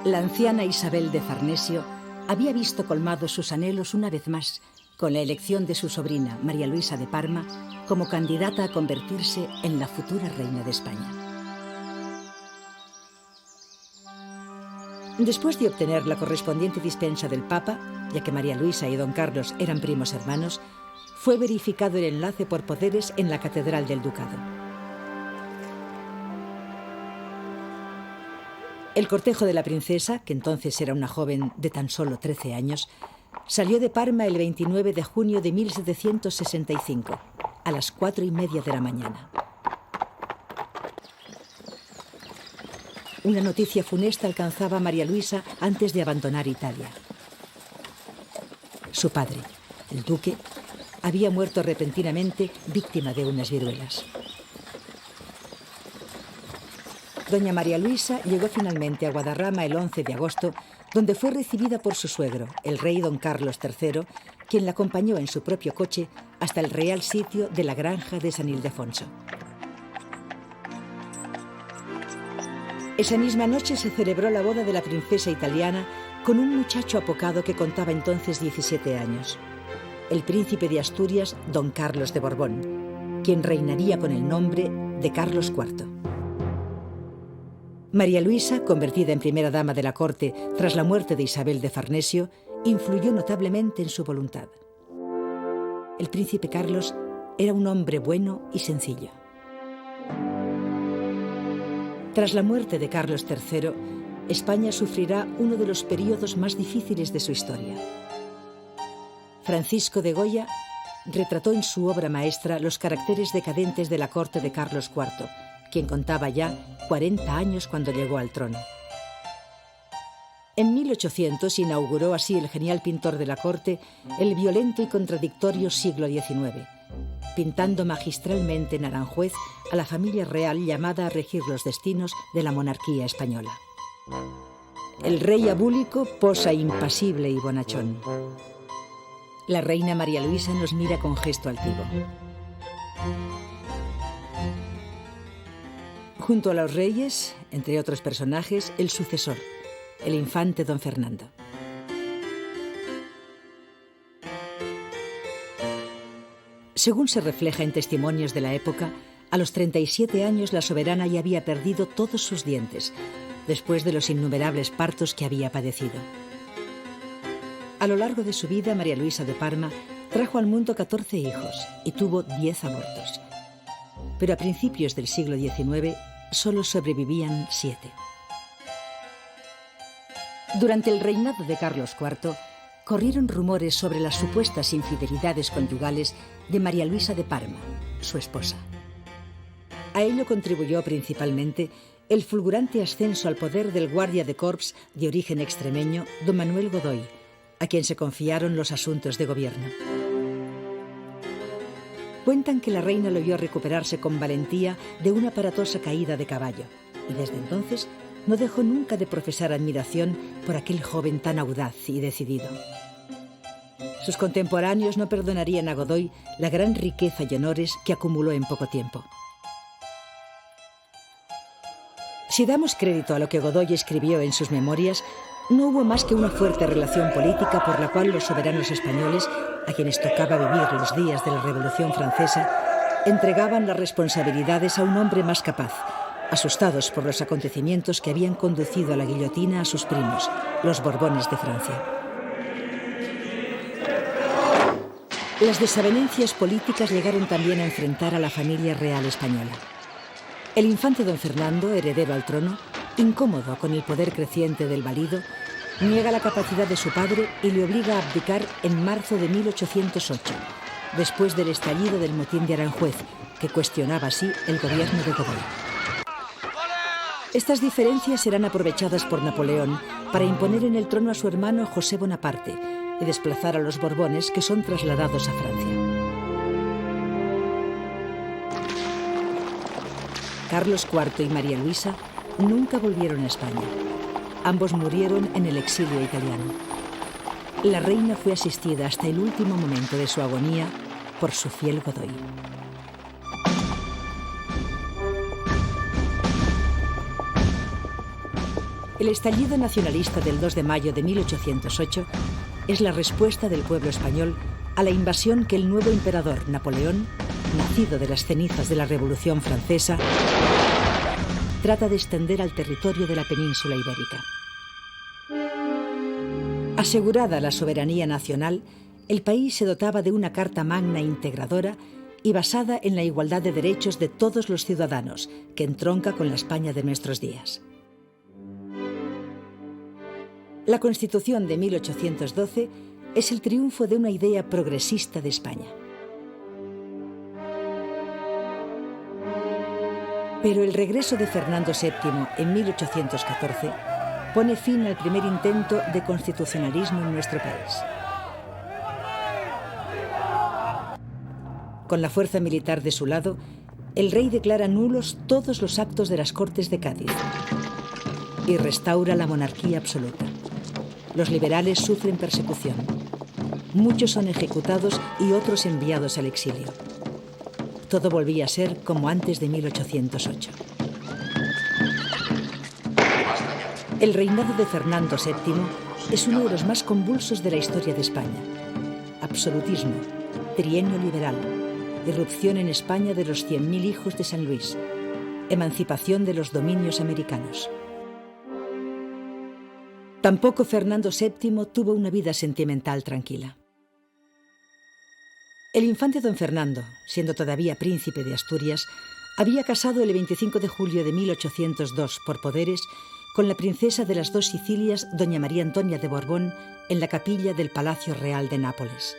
La anciana Isabel de Farnesio había visto colmados sus anhelos una vez más con la elección de su sobrina, María Luisa de Parma, como candidata a convertirse en la futura reina de España. Después de obtener la correspondiente dispensa del Papa, ya que María Luisa y don Carlos eran primos hermanos, fue verificado el enlace por poderes en la Catedral del Ducado. El cortejo de la princesa, que entonces era una joven de tan solo 13 años, salió de Parma el 29 de junio de 1765, a las 4:30 de la mañana. una noticia funesta alcanzaba a María Luisa antes de abandonar Italia. Su padre, el duque, había muerto repentinamente víctima de unas viruelas. Doña María Luisa llegó finalmente a Guadarrama el 11 de agosto, donde fue recibida por su suegro, el rey don Carlos III, quien la acompañó en su propio coche hasta el real sitio de la granja de San Ildefonso. Esa misma noche se celebró la boda de la princesa italiana con un muchacho apocado que contaba entonces 17 años, el príncipe de Asturias, don Carlos de Borbón, quien reinaría con el nombre de Carlos IV. María Luisa, convertida en primera dama de la corte tras la muerte de Isabel de Farnesio, influyó notablemente en su voluntad. El príncipe Carlos era un hombre bueno y sencillo. Tras la muerte de Carlos III, España sufrirá uno de los periodos más difíciles de su historia. Francisco de Goya retrató en su obra maestra los caracteres decadentes de la corte de Carlos IV, quien contaba ya 40 años cuando llegó al trono. En 1800 inauguró así el genial pintor de la corte el violento y contradictorio siglo XIX, pintando magistralmente en Aranjuez a la familia real llamada a regir los destinos de la monarquía española. El rey abúlico posa impasible y bonachón. La reina María Luisa nos mira con gesto altivo. Junto a los reyes, entre otros personajes, el sucesor, el infante don Fernando. Según se refleja en testimonios de la época, a los 37 años la soberana ya había perdido todos sus dientes, después de los innumerables partos que había padecido. A lo largo de su vida, María Luisa de Parma trajo al mundo 14 hijos y tuvo 10 abortos. Pero a principios del siglo XIX solo sobrevivían 7. Durante el reinado de Carlos IV, corrieron rumores sobre las supuestas infidelidades conyugales de María Luisa de Parma, su esposa. A ello contribuyó principalmente el fulgurante ascenso al poder del guardia de corps de origen extremeño, don Manuel Godoy, a quien se confiaron los asuntos de gobierno. Cuentan que la reina lo vio recuperarse con valentía de una aparatosa caída de caballo, y desde entonces no dejó nunca de profesar admiración por aquel joven tan audaz y decidido. Sus contemporáneos no perdonarían a Godoy la gran riqueza y honores que acumuló en poco tiempo. Si damos crédito a lo que Godoy escribió en sus memorias, no hubo más que una fuerte relación política por la cual los soberanos españoles, a quienes tocaba vivir los días de la Revolución Francesa, entregaban las responsabilidades a un hombre más capaz, asustados por los acontecimientos que habían conducido a la guillotina a sus primos, los Borbones de Francia. Las desavenencias políticas llegaron también a enfrentar a la familia real española. El infante don Fernando, heredero al trono, incómodo con el poder creciente del valido, niega la capacidad de su padre y le obliga a abdicar en marzo de 1808, después del estallido del motín de Aranjuez, que cuestionaba así el gobierno de Godoy. Estas diferencias serán aprovechadas por Napoleón para imponer en el trono a su hermano José Bonaparte y desplazar a los Borbones, que son trasladados a Francia. Carlos IV y María Luisa nunca volvieron a España. Ambos murieron en el exilio italiano. La reina fue asistida hasta el último momento de su agonía por su fiel Godoy. El estallido nacionalista del 2 de mayo de 1808 es la respuesta del pueblo español a la invasión que el nuevo emperador Napoleón, nacido de las cenizas de la Revolución Francesa, trata de extender al territorio de la península ibérica. Asegurada la soberanía nacional, el país se dotaba de una Carta Magna integradora y basada en la igualdad de derechos de todos los ciudadanos, que entronca con la España de nuestros días. La Constitución de 1812 es el triunfo de una idea progresista de España. Pero el regreso de Fernando VII en 1814 pone fin al primer intento de constitucionalismo en nuestro país. Con la fuerza militar de su lado, el rey declara nulos todos los actos de las Cortes de Cádiz y restaura la monarquía absoluta. Los liberales sufren persecución. Muchos son ejecutados y otros enviados al exilio. Todo volvía a ser como antes de 1808. El reinado de Fernando VII es uno de los más convulsos de la historia de España. Absolutismo, trienio liberal, irrupción en España de los 100.000 hijos de San Luis, emancipación de los dominios americanos. Tampoco Fernando VII tuvo una vida sentimental tranquila. El infante don Fernando, siendo todavía príncipe de Asturias, había casado el 25 de julio de 1802 por poderes con la princesa de las dos Sicilias, doña María Antonia de Borbón, en la capilla del Palacio Real de Nápoles.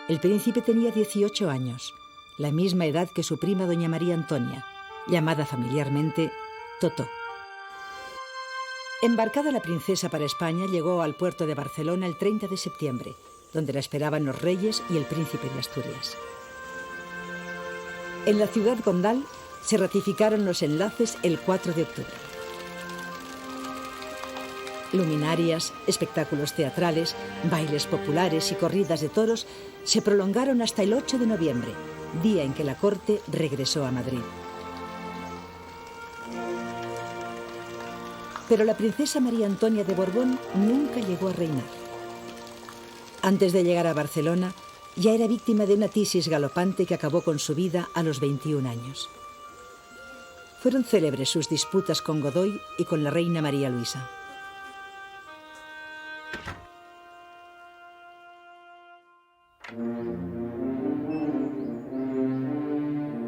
El príncipe tenía 18 años, la misma edad que su prima doña María Antonia, llamada familiarmente Totó. Embarcada la princesa para España, llegó al puerto de Barcelona el 30 de septiembre, donde la esperaban los reyes y el príncipe de Asturias. En la ciudad condal se ratificaron los enlaces el 4 de octubre. Luminarias, espectáculos teatrales, bailes populares y corridas de toros se prolongaron hasta el 8 de noviembre, día en que la corte regresó a Madrid. Pero la princesa María Antonia de Borbón nunca llegó a reinar. Antes de llegar a Barcelona, ya era víctima de una tisis galopante que acabó con su vida a los 21 años. Fueron célebres sus disputas con Godoy y con la reina María Luisa.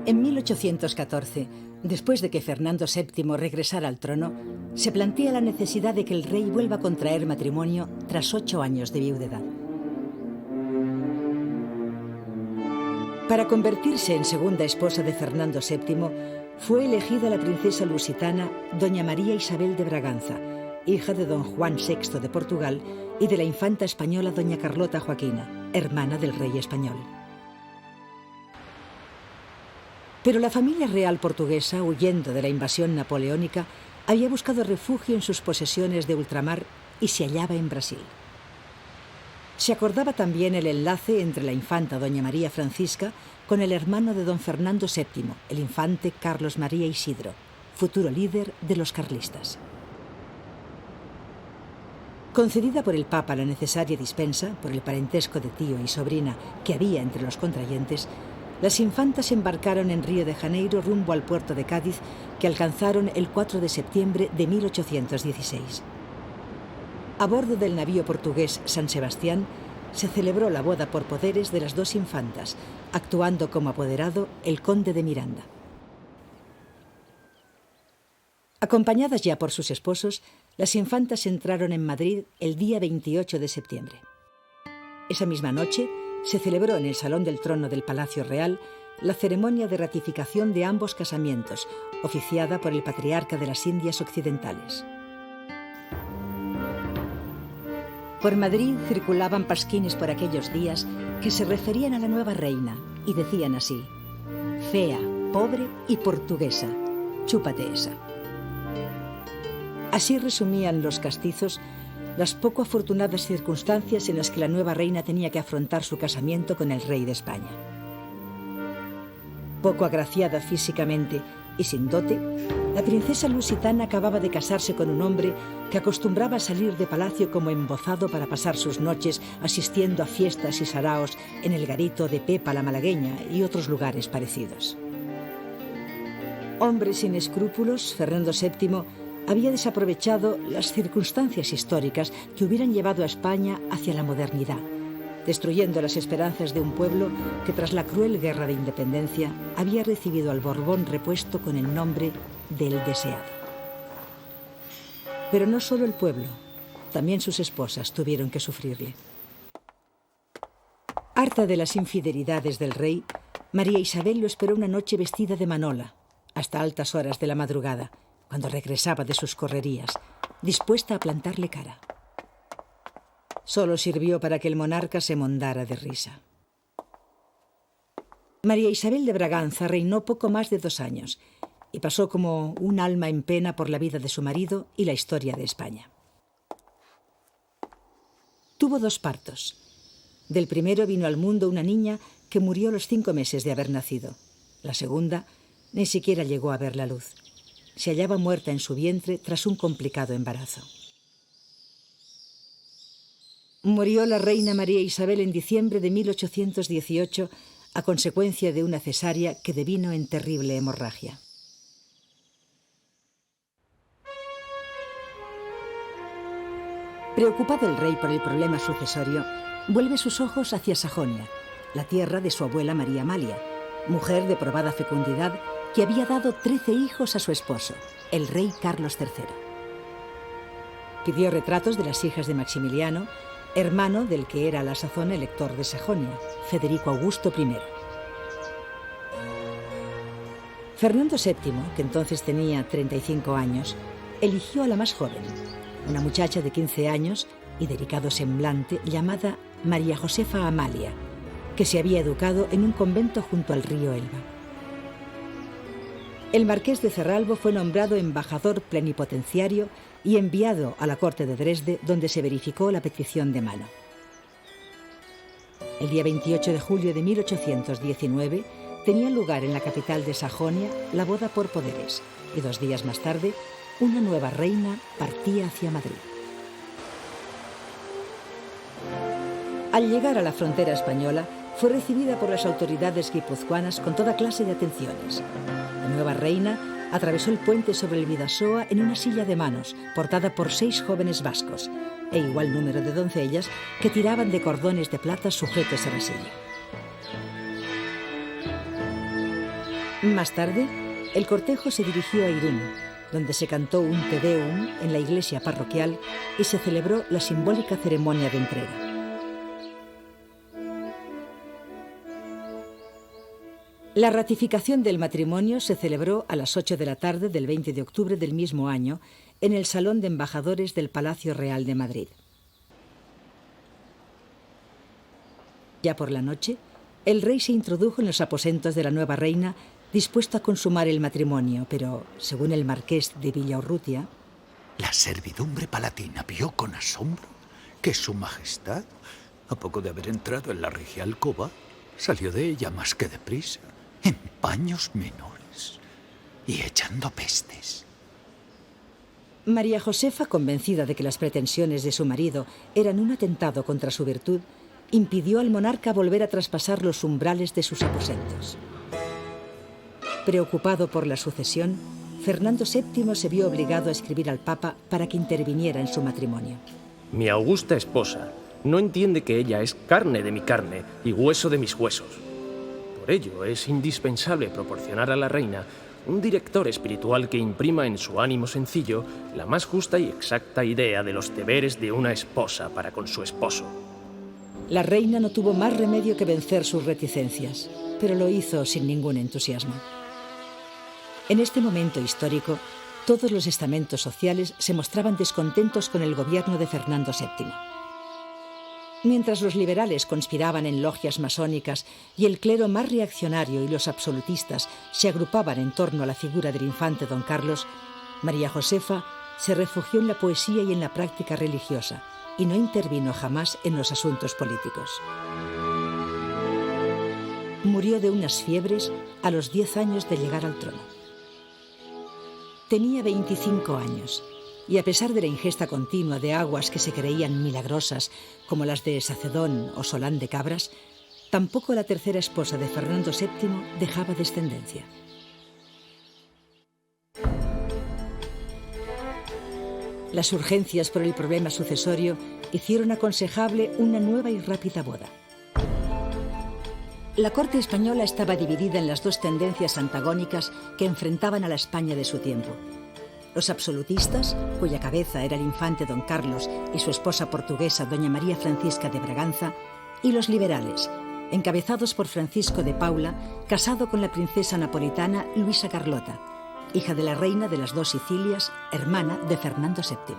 En 1814, después de que Fernando VII regresara al trono, se plantea la necesidad de que el rey vuelva a contraer matrimonio tras 8 años de viudedad. Para convertirse en segunda esposa de Fernando VII, fue elegida la princesa lusitana doña María Isabel de Braganza, hija de don Juan VI de Portugal y de la infanta española doña Carlota Joaquina, hermana del rey español. Pero la familia real portuguesa, huyendo de la invasión napoleónica, había buscado refugio en sus posesiones de ultramar y se hallaba en Brasil. Se acordaba también el enlace entre la infanta doña María Francisca con el hermano de don Fernando VII, el infante Carlos María Isidro, futuro líder de los carlistas. Concedida por el Papa la necesaria dispensa, por el parentesco de tío y sobrina que había entre los contrayentes, las infantas embarcaron en Río de Janeiro rumbo al puerto de Cádiz, que alcanzaron el 4 de septiembre de 1816. A bordo del navío portugués San Sebastián se celebró la boda por poderes de las dos infantas, actuando como apoderado el conde de Miranda. Acompañadas ya por sus esposos, las infantas entraron en Madrid el día 28 de septiembre. Esa misma noche se celebró en el Salón del Trono del Palacio Real la ceremonia de ratificación de ambos casamientos, oficiada por el patriarca de las Indias Occidentales. Por Madrid circulaban pasquines por aquellos días que se referían a la nueva reina y decían así: fea, pobre y portuguesa, chúpate esa. Así resumían los castizos las poco afortunadas circunstancias en las que la nueva reina tenía que afrontar su casamiento con el rey de España. Poco agraciada físicamente y sin dote, la princesa lusitana acababa de casarse con un hombre que acostumbraba a salir de palacio como embozado para pasar sus noches asistiendo a fiestas y saraos en el garito de Pepa la Malagueña y otros lugares parecidos. Hombre sin escrúpulos, Fernando VII había desaprovechado las circunstancias históricas que hubieran llevado a España hacia la modernidad, destruyendo las esperanzas de un pueblo que tras la cruel guerra de independencia había recibido al Borbón repuesto con el nombre del deseado. Pero no solo el pueblo, también sus esposas tuvieron que sufrirle. Harta de las infidelidades del rey, María Isabel lo esperó una noche vestida de manola, hasta altas horas de la madrugada, cuando regresaba de sus correrías, dispuesta a plantarle cara. Solo sirvió para que el monarca se mondara de risa. María Isabel de Braganza reinó poco más de 2 años y pasó como un alma en pena por la vida de su marido y la historia de España. Tuvo 2 partos. Del primero vino al mundo una niña que murió a los 5 meses de haber nacido. La segunda ni siquiera llegó a ver la luz. Se hallaba muerta en su vientre tras un complicado embarazo. Murió la reina María Isabel en diciembre de 1818 a consecuencia de una cesárea que devino en terrible hemorragia. Preocupado el rey por el problema sucesorio, vuelve sus ojos hacia Sajonia, la tierra de su abuela María Amalia, mujer de probada fecundidad que había dado 13 hijos a su esposo, el rey Carlos III. Pidió retratos de las hijas de Maximiliano, hermano del que era a la sazón elector de Sajonia, Federico Augusto I. Fernando VII, que entonces tenía 35 años, eligió a la más joven, una muchacha de 15 años y delicado semblante llamada María Josefa Amalia, que se había educado en un convento junto al río Elba. El marqués de Cerralbo fue nombrado embajador plenipotenciario y enviado a la corte de Dresde, donde se verificó la petición de mano. El día 28 de julio de 1819 tenía lugar en la capital de Sajonia la boda por poderes, y 2 días más tarde una nueva reina partía hacia Madrid. Al llegar a la frontera española, fue recibida por las autoridades guipuzcoanas con toda clase de atenciones. La nueva reina atravesó el puente sobre el Bidasoa en una silla de manos, portada por 6 jóvenes vascos, e igual número de doncellas que tiraban de cordones de plata sujetos a la silla. Más tarde, el cortejo se dirigió a Irún, donde se cantó un Te Deum en la iglesia parroquial y se celebró la simbólica ceremonia de entrega. La ratificación del matrimonio se celebró a las 8 de la tarde del 20 de octubre del mismo año en el Salón de Embajadores del Palacio Real de Madrid. Ya por la noche, el rey se introdujo en los aposentos de la nueva reina, dispuesto a consumar el matrimonio, pero, según el marqués de Villaurrutia, la servidumbre palatina vio con asombro que su majestad, a poco de haber entrado en la regia alcoba, salió de ella más que deprisa, en paños menores y echando pestes. María Josefa, convencida de que las pretensiones de su marido eran un atentado contra su virtud, impidió al monarca volver a traspasar los umbrales de sus aposentos. Preocupado por la sucesión, Fernando VII se vio obligado a escribir al Papa para que interviniera en su matrimonio. Mi augusta esposa no entiende que ella es carne de mi carne y hueso de mis huesos. Por ello, es indispensable proporcionar a la reina un director espiritual que imprima en su ánimo sencillo la más justa y exacta idea de los deberes de una esposa para con su esposo. La reina no tuvo más remedio que vencer sus reticencias, pero lo hizo sin ningún entusiasmo. En este momento histórico, todos los estamentos sociales se mostraban descontentos con el gobierno de Fernando VII. Mientras los liberales conspiraban en logias masónicas y el clero más reaccionario y los absolutistas se agrupaban en torno a la figura del infante don Carlos, María Josefa se refugió en la poesía y en la práctica religiosa y no intervino jamás en los asuntos políticos. Murió de unas fiebres a los 10 años de llegar al trono. Tenía 25 años. Y a pesar de la ingesta continua de aguas que se creían milagrosas, como las de Sacedón o Solán de Cabras, tampoco la tercera esposa de Fernando VII dejaba descendencia. Las urgencias por el problema sucesorio hicieron aconsejable una nueva y rápida boda. La corte española estaba dividida en las 2 tendencias antagónicas que enfrentaban a la España de su tiempo. Los absolutistas, cuya cabeza era el infante don Carlos y su esposa portuguesa doña María Francisca de Braganza, y los liberales, encabezados por Francisco de Paula, casado con la princesa napolitana Luisa Carlota, hija de la reina de las 2 Sicilias, hermana de Fernando VII.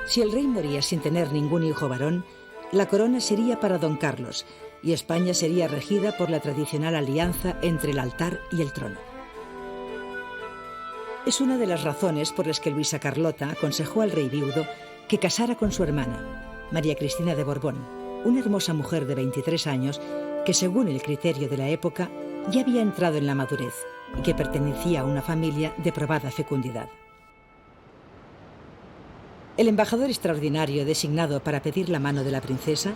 Si el rey moría sin tener ningún hijo varón, la corona sería para don Carlos y España sería regida por la tradicional alianza entre el altar y el trono. Es una de las razones por las que Luisa Carlota aconsejó al rey viudo que casara con su hermana, María Cristina de Borbón, una hermosa mujer de 23 años que, según el criterio de la época, ya había entrado en la madurez y que pertenecía a una familia de probada fecundidad. El embajador extraordinario designado para pedir la mano de la princesa,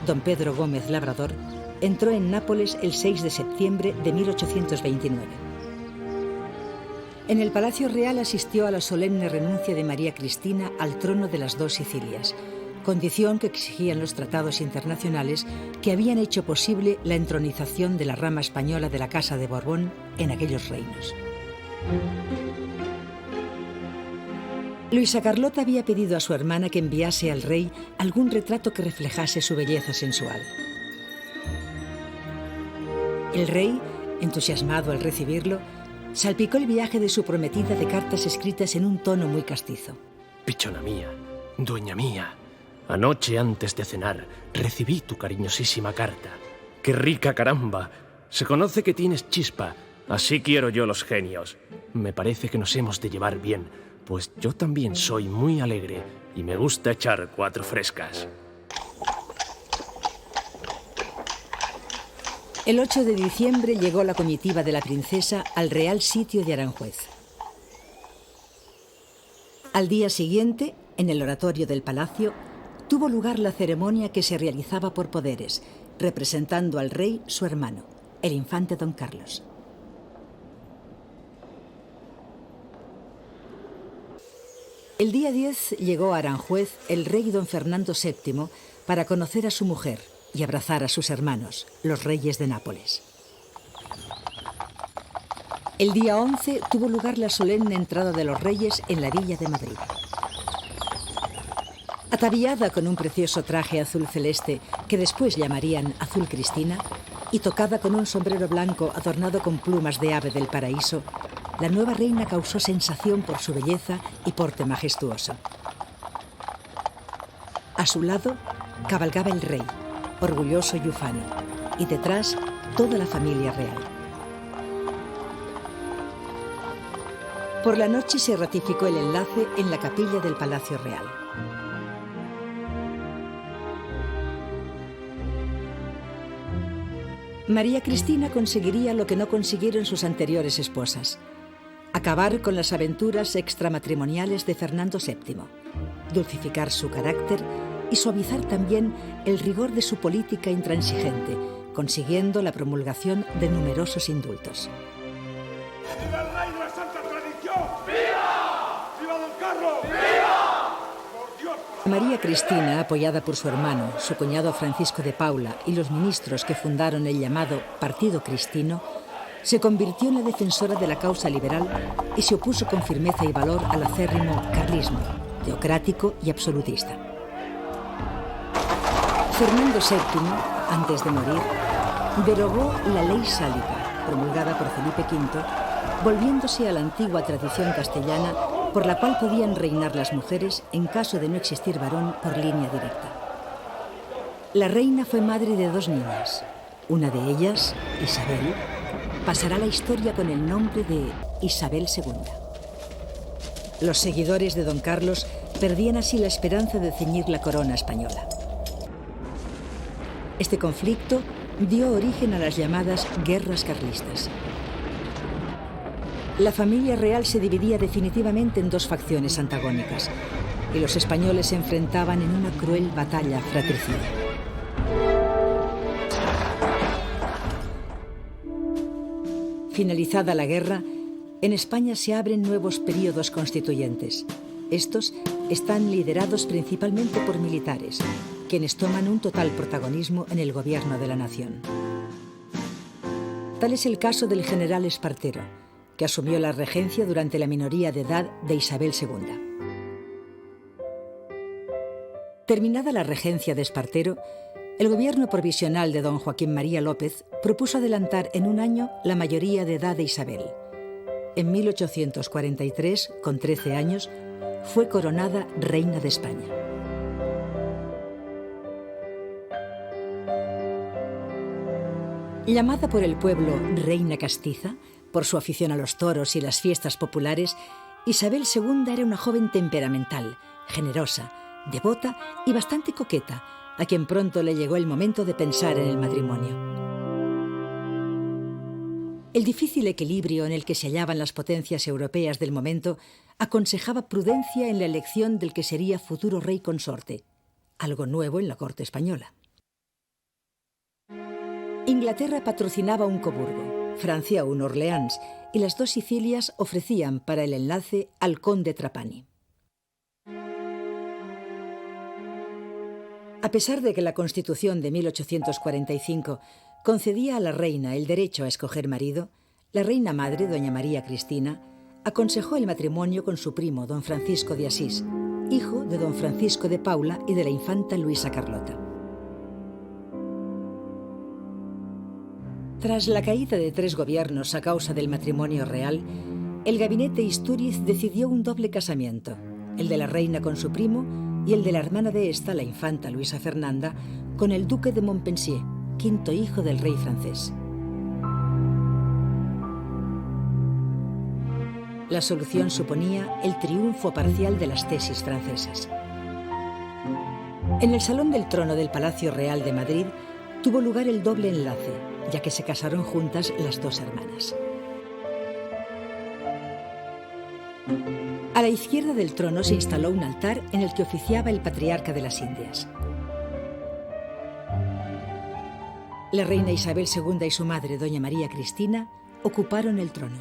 don Pedro Gómez Labrador, entró en Nápoles el 6 de septiembre de 1829. En el Palacio Real asistió a la solemne renuncia de María Cristina al trono de las 2 Sicilias, condición que exigían los tratados internacionales que habían hecho posible la entronización de la rama española de la Casa de Borbón en aquellos reinos. Luisa Carlota había pedido a su hermana que enviase al rey algún retrato que reflejase su belleza sensual. El rey, entusiasmado al recibirlo, salpicó el viaje de su prometida de cartas escritas en un tono muy castizo. Pichona mía, dueña mía, anoche antes de cenar recibí tu cariñosísima carta. ¡Qué rica, caramba! Se conoce que tienes chispa, así quiero yo los genios. Me parece que nos hemos de llevar bien, pues yo también soy muy alegre y me gusta echar 4 frescas. El 8 de diciembre llegó la comitiva de la princesa al Real Sitio de Aranjuez. Al día siguiente, en el oratorio del palacio, tuvo lugar la ceremonia que se realizaba por poderes, representando al rey su hermano, el infante don Carlos. El día 10 llegó a Aranjuez el rey don Fernando VII para conocer a su mujer y abrazar a sus hermanos, los reyes de Nápoles. El día 11 tuvo lugar la solemne entrada de los reyes en la Villa de Madrid. Ataviada con un precioso traje azul celeste que después llamarían azul Cristina y tocada con un sombrero blanco adornado con plumas de ave del paraíso, la nueva reina causó sensación por su belleza y porte majestuoso. A su lado cabalgaba el rey, orgulloso y ufano, y detrás toda la familia real. Por la noche se ratificó el enlace en la capilla del Palacio Real. María Cristina conseguiría lo que no consiguieron sus anteriores esposas: acabar con las aventuras extramatrimoniales de Fernando VII, dulcificar su carácter y suavizar también el rigor de su política intransigente, consiguiendo la promulgación de numerosos indultos. ¡Viva el rey de la santa tradición! ¡Viva! ¡Viva don Carlos! ¡Viva! ¡Por Dios! María Cristina, apoyada por su hermano, su cuñado Francisco de Paula y los ministros que fundaron el llamado Partido Cristino, se convirtió en la defensora de la causa liberal y se opuso con firmeza y valor al acérrimo carlismo, teocrático y absolutista. Fernando VII, antes de morir, derogó la ley sálica, promulgada por Felipe V, volviéndose a la antigua tradición castellana por la cual podían reinar las mujeres en caso de no existir varón por línea directa. La reina fue madre de 2 niñas. Una de ellas, Isabel, pasará a la historia con el nombre de Isabel II. Los seguidores de don Carlos perdían así la esperanza de ceñir la corona española. Este conflicto dio origen a las llamadas guerras carlistas. La familia real se dividía definitivamente en 2 facciones antagónicas y los españoles se enfrentaban en una cruel batalla fratricida. Finalizada la guerra, en España se abren nuevos períodos constituyentes. Estos están liderados principalmente por militares, quienes toman un total protagonismo en el gobierno de la nación. Tal es el caso del general Espartero, que asumió la regencia durante la minoría de edad de Isabel II. Terminada la regencia de Espartero, El gobierno provisional de don Joaquín María López propuso adelantar en un año la mayoría de edad de Isabel. En 1843, con 13 años, fue coronada reina de España. Llamada por el pueblo reina castiza, por su afición a los toros y las fiestas populares, Isabel II era una joven temperamental, generosa, devota y bastante coqueta, a quien pronto le llegó el momento de pensar en el matrimonio. El difícil equilibrio en el que se hallaban las potencias europeas del momento aconsejaba prudencia en la elección del que sería futuro rey consorte, algo nuevo en la corte española. Inglaterra patrocinaba un Coburgo, Francia un Orleans, y las dos Sicilias ofrecían para el enlace al conde Trapani. A pesar de que la Constitución de 1845 concedía a la reina el derecho a escoger marido, la reina madre, doña María Cristina, aconsejó el matrimonio con su primo, don Francisco de Asís, hijo de don Francisco de Paula y de la infanta Luisa Carlota. Tras la caída de 3 gobiernos a causa del matrimonio real, el gabinete Istúriz decidió un doble casamiento, el de la reina con su primo y el de la hermana de esta, la infanta Luisa Fernanda, con el duque de Montpensier, quinto hijo del rey francés. La solución suponía el triunfo parcial de las tesis francesas. En el Salón del Trono del Palacio Real de Madrid tuvo lugar el doble enlace, ya que se casaron juntas las 2 hermanas. A la izquierda del trono se instaló un altar en el que oficiaba el patriarca de las Indias. La reina Isabel II y su madre, doña María Cristina, ocuparon el trono.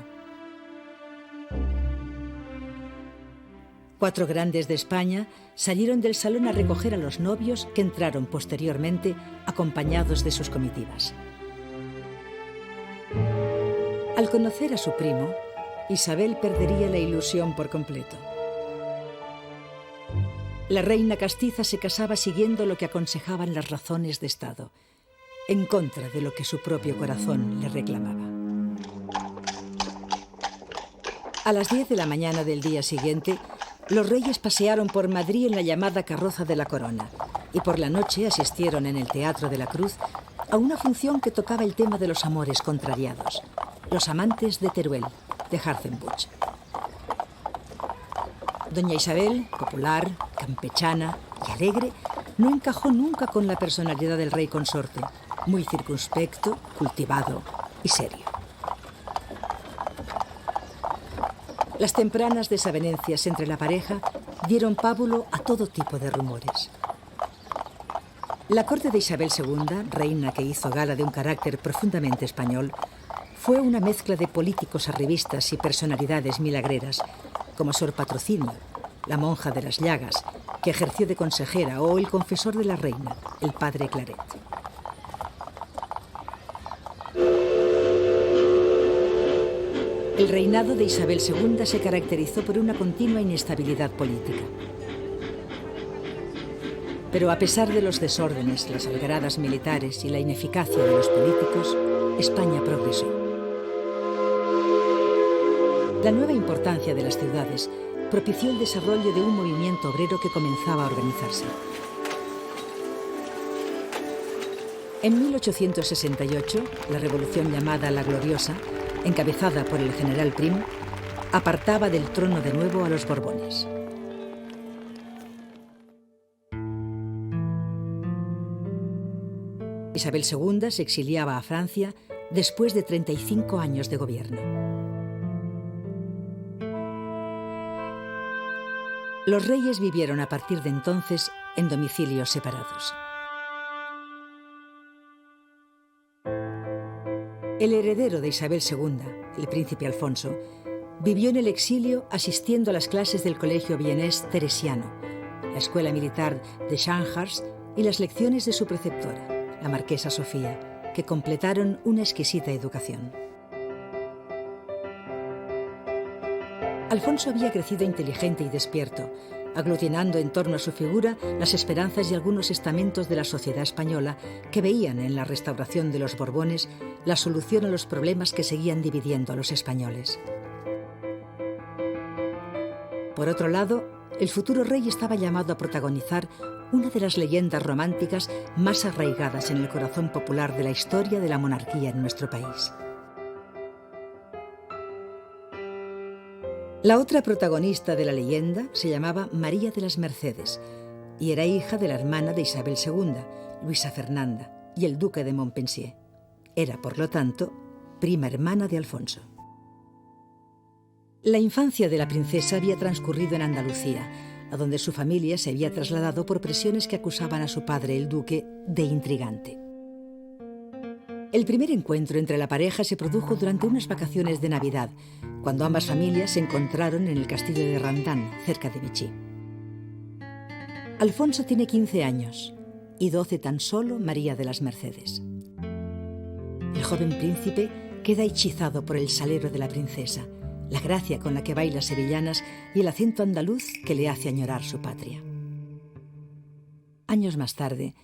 4 grandes de España salieron del salón a recoger a los novios que entraron posteriormente acompañados de sus comitivas. Al conocer a su primo, Isabel perdería la ilusión por completo. La reina castiza se casaba siguiendo lo que aconsejaban las razones de Estado, en contra de lo que su propio corazón le reclamaba. A las 10 de la mañana del día siguiente, los reyes pasearon por Madrid en la llamada carroza de la corona y por la noche asistieron en el Teatro de la Cruz a una función que tocaba el tema de los amores contrariados, los amantes de Teruel, de Hartzenbusch. Doña Isabel, popular, campechana y alegre, no encajó nunca con la personalidad del rey consorte, muy circunspecto, cultivado y serio. Las tempranas desavenencias entre la pareja dieron pábulo a todo tipo de rumores. La corte de Isabel II, reina que hizo gala de un carácter profundamente español, fue una mezcla de políticos arribistas y personalidades milagreras, como Sor Patrocinio, la monja de las Llagas, que ejerció de consejera, o el confesor de la reina, el padre Claret. El reinado de Isabel II se caracterizó por una continua inestabilidad política. Pero a pesar de los desórdenes, las algaradas militares y la ineficacia de los políticos, España progresó. La nueva importancia de las ciudades propició el desarrollo de un movimiento obrero que comenzaba a organizarse. En 1868, la revolución llamada La Gloriosa, encabezada por el general Prim, apartaba del trono de nuevo a los Borbones. Isabel II se exiliaba a Francia después de 35 años de gobierno. Los reyes vivieron a partir de entonces en domicilios separados. El heredero de Isabel II, el príncipe Alfonso, vivió en el exilio asistiendo a las clases del colegio vienés teresiano, la escuela militar de Scharnhorst y las lecciones de su preceptora, la marquesa Sofía, que completaron una exquisita educación. Alfonso había crecido inteligente y despierto, aglutinando en torno a su figura las esperanzas y algunos estamentos de la sociedad española que veían en la restauración de los Borbones la solución a los problemas que seguían dividiendo a los españoles. Por otro lado, el futuro rey estaba llamado a protagonizar una de las leyendas románticas más arraigadas en el corazón popular de la historia de la monarquía en nuestro país. La otra protagonista de la leyenda se llamaba María de las Mercedes y era hija de la hermana de Isabel II, Luisa Fernanda, y el duque de Montpensier. Era, por lo tanto, prima hermana de Alfonso. La infancia de la princesa había transcurrido en Andalucía, a donde su familia se había trasladado por presiones que acusaban a su padre, el duque, de intrigante. El primer encuentro entre la pareja se produjo durante unas vacaciones de Navidad, cuando ambas familias se encontraron en el castillo de Randán, cerca de Vichy. Alfonso tiene 15 años y 12 tan solo María de las Mercedes. El joven príncipe queda hechizado por el salero de la princesa, la gracia con la que baila sevillanas y el acento andaluz que le hace añorar su patria. Años más tarde,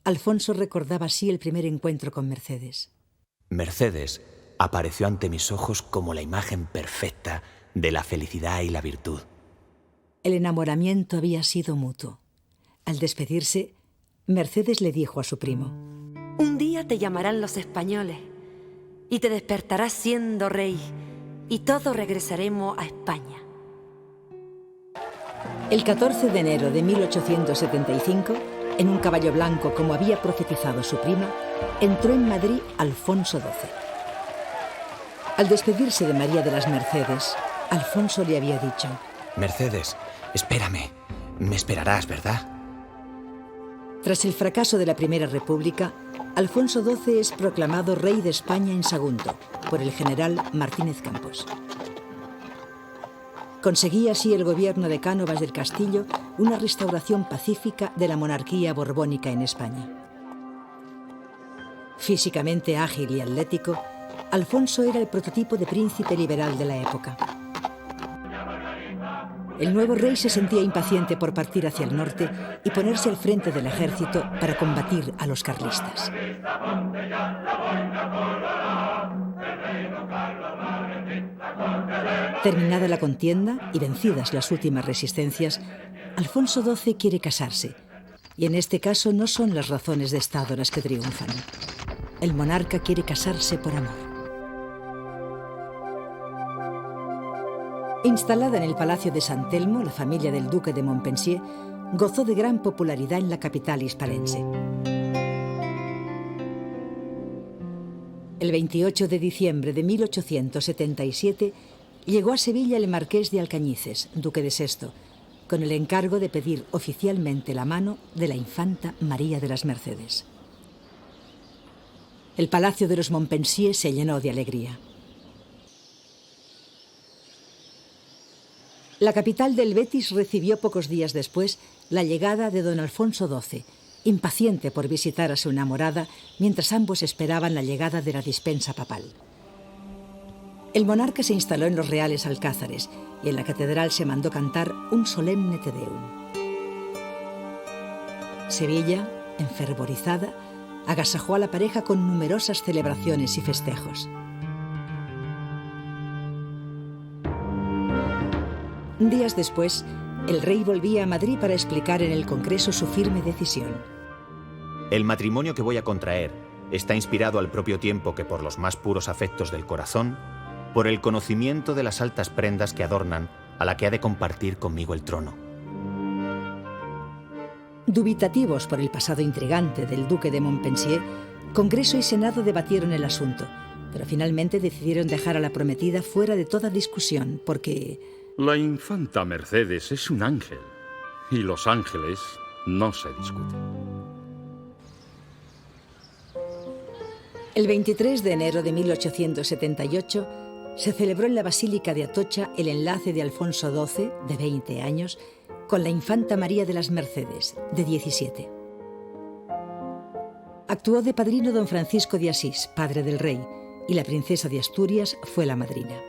Alfonso recordaba así el primer encuentro con Mercedes. Mercedes apareció ante mis ojos como la imagen perfecta de la felicidad y la virtud. El enamoramiento había sido mutuo. Al despedirse, Mercedes le dijo a su primo: Un día te llamarán los españoles y te despertarás siendo rey y todos regresaremos a España. El 14 de enero de 1875, en un caballo blanco como había profetizado su prima, entró en Madrid Alfonso XII. Al despedirse de María de las Mercedes, Alfonso le había dicho: Mercedes, espérame. Me esperarás, ¿verdad? Tras el fracaso de la Primera República, Alfonso XII es proclamado rey de España en Sagunto por el general Martínez Campos. Conseguía así el gobierno de Cánovas del Castillo una restauración pacífica de la monarquía borbónica en España. Físicamente ágil y atlético, Alfonso era el prototipo de príncipe liberal de la época. El nuevo rey se sentía impaciente por partir hacia el norte y ponerse al frente del ejército para combatir a los carlistas. Terminada la contienda y vencidas las últimas resistencias, Alfonso XII quiere casarse, y en este caso no son las razones de Estado las que triunfan. El monarca quiere casarse por amor. Instalada en el Palacio de San Telmo, la familia del duque de Montpensier gozó de gran popularidad en la capital hispalense. El 28 de diciembre de 1877 llegó a Sevilla el marqués de Alcañices, duque de Sesto, con el encargo de pedir oficialmente la mano de la infanta María de las Mercedes. El palacio de los Montpensier se llenó de alegría. La capital del Betis recibió pocos días después la llegada de don Alfonso XII, impaciente por visitar a su enamorada mientras ambos esperaban la llegada de la dispensa papal. El monarca se instaló en los reales alcázares y en la catedral se mandó cantar un solemne Te Deum. Sevilla, enfervorizada, agasajó a la pareja con numerosas celebraciones y festejos. Días después, el rey volvía a Madrid para explicar en el Congreso su firme decisión. El matrimonio que voy a contraer está inspirado al propio tiempo que por los más puros afectos del corazón, por el conocimiento de las altas prendas que adornan a la que ha de compartir conmigo el trono. Dubitativos por el pasado intrigante del duque de Montpensier, Congreso y Senado debatieron el asunto, pero finalmente decidieron dejar a la prometida fuera de toda discusión porque... La infanta Mercedes es un ángel, y los ángeles no se discuten. El 23 de enero de 1878 se celebró en la Basílica de Atocha el enlace de Alfonso XII, de 20 años, con la infanta María de las Mercedes, de 17. Actuó de padrino don Francisco de Asís, padre del rey, y la princesa de Asturias fue la madrina.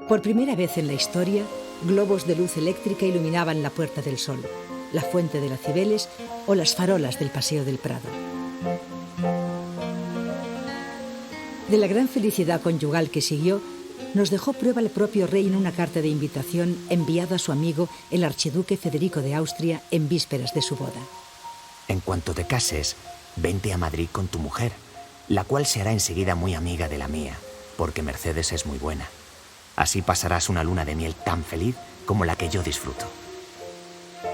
Por primera vez en la historia, globos de luz eléctrica iluminaban la Puerta del Sol, la Fuente de las Cibeles o las farolas del Paseo del Prado. De la gran felicidad conyugal que siguió, nos dejó prueba el propio rey en una carta de invitación enviada a su amigo, el archiduque Federico de Austria, en vísperas de su boda. En cuanto te cases, vente a Madrid con tu mujer, la cual se hará enseguida muy amiga de la mía, porque Mercedes es muy buena. Así pasarás una luna de miel tan feliz como la que yo disfruto.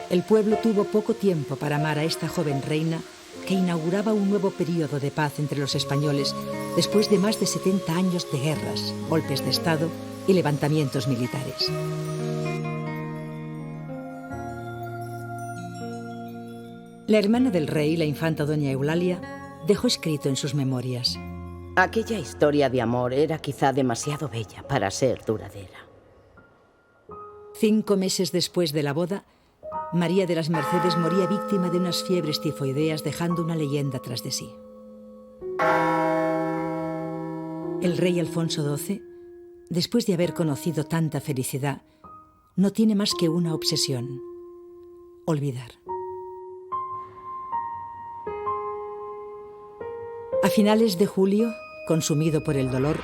El pueblo tuvo poco tiempo para amar a esta joven reina que inauguraba un nuevo período de paz entre los españoles después de más de 70 años de guerras, golpes de Estado y levantamientos militares. La hermana del rey, la infanta doña Eulalia, dejó escrito en sus memorias: aquella historia de amor era quizá demasiado bella para ser duradera. 5 meses después de la boda, María de las Mercedes moría víctima de unas fiebres tifoideas, dejando una leyenda tras de sí. El rey Alfonso XII, después de haber conocido tanta felicidad, no tiene más que una obsesión: olvidar. A finales de julio, consumido por el dolor,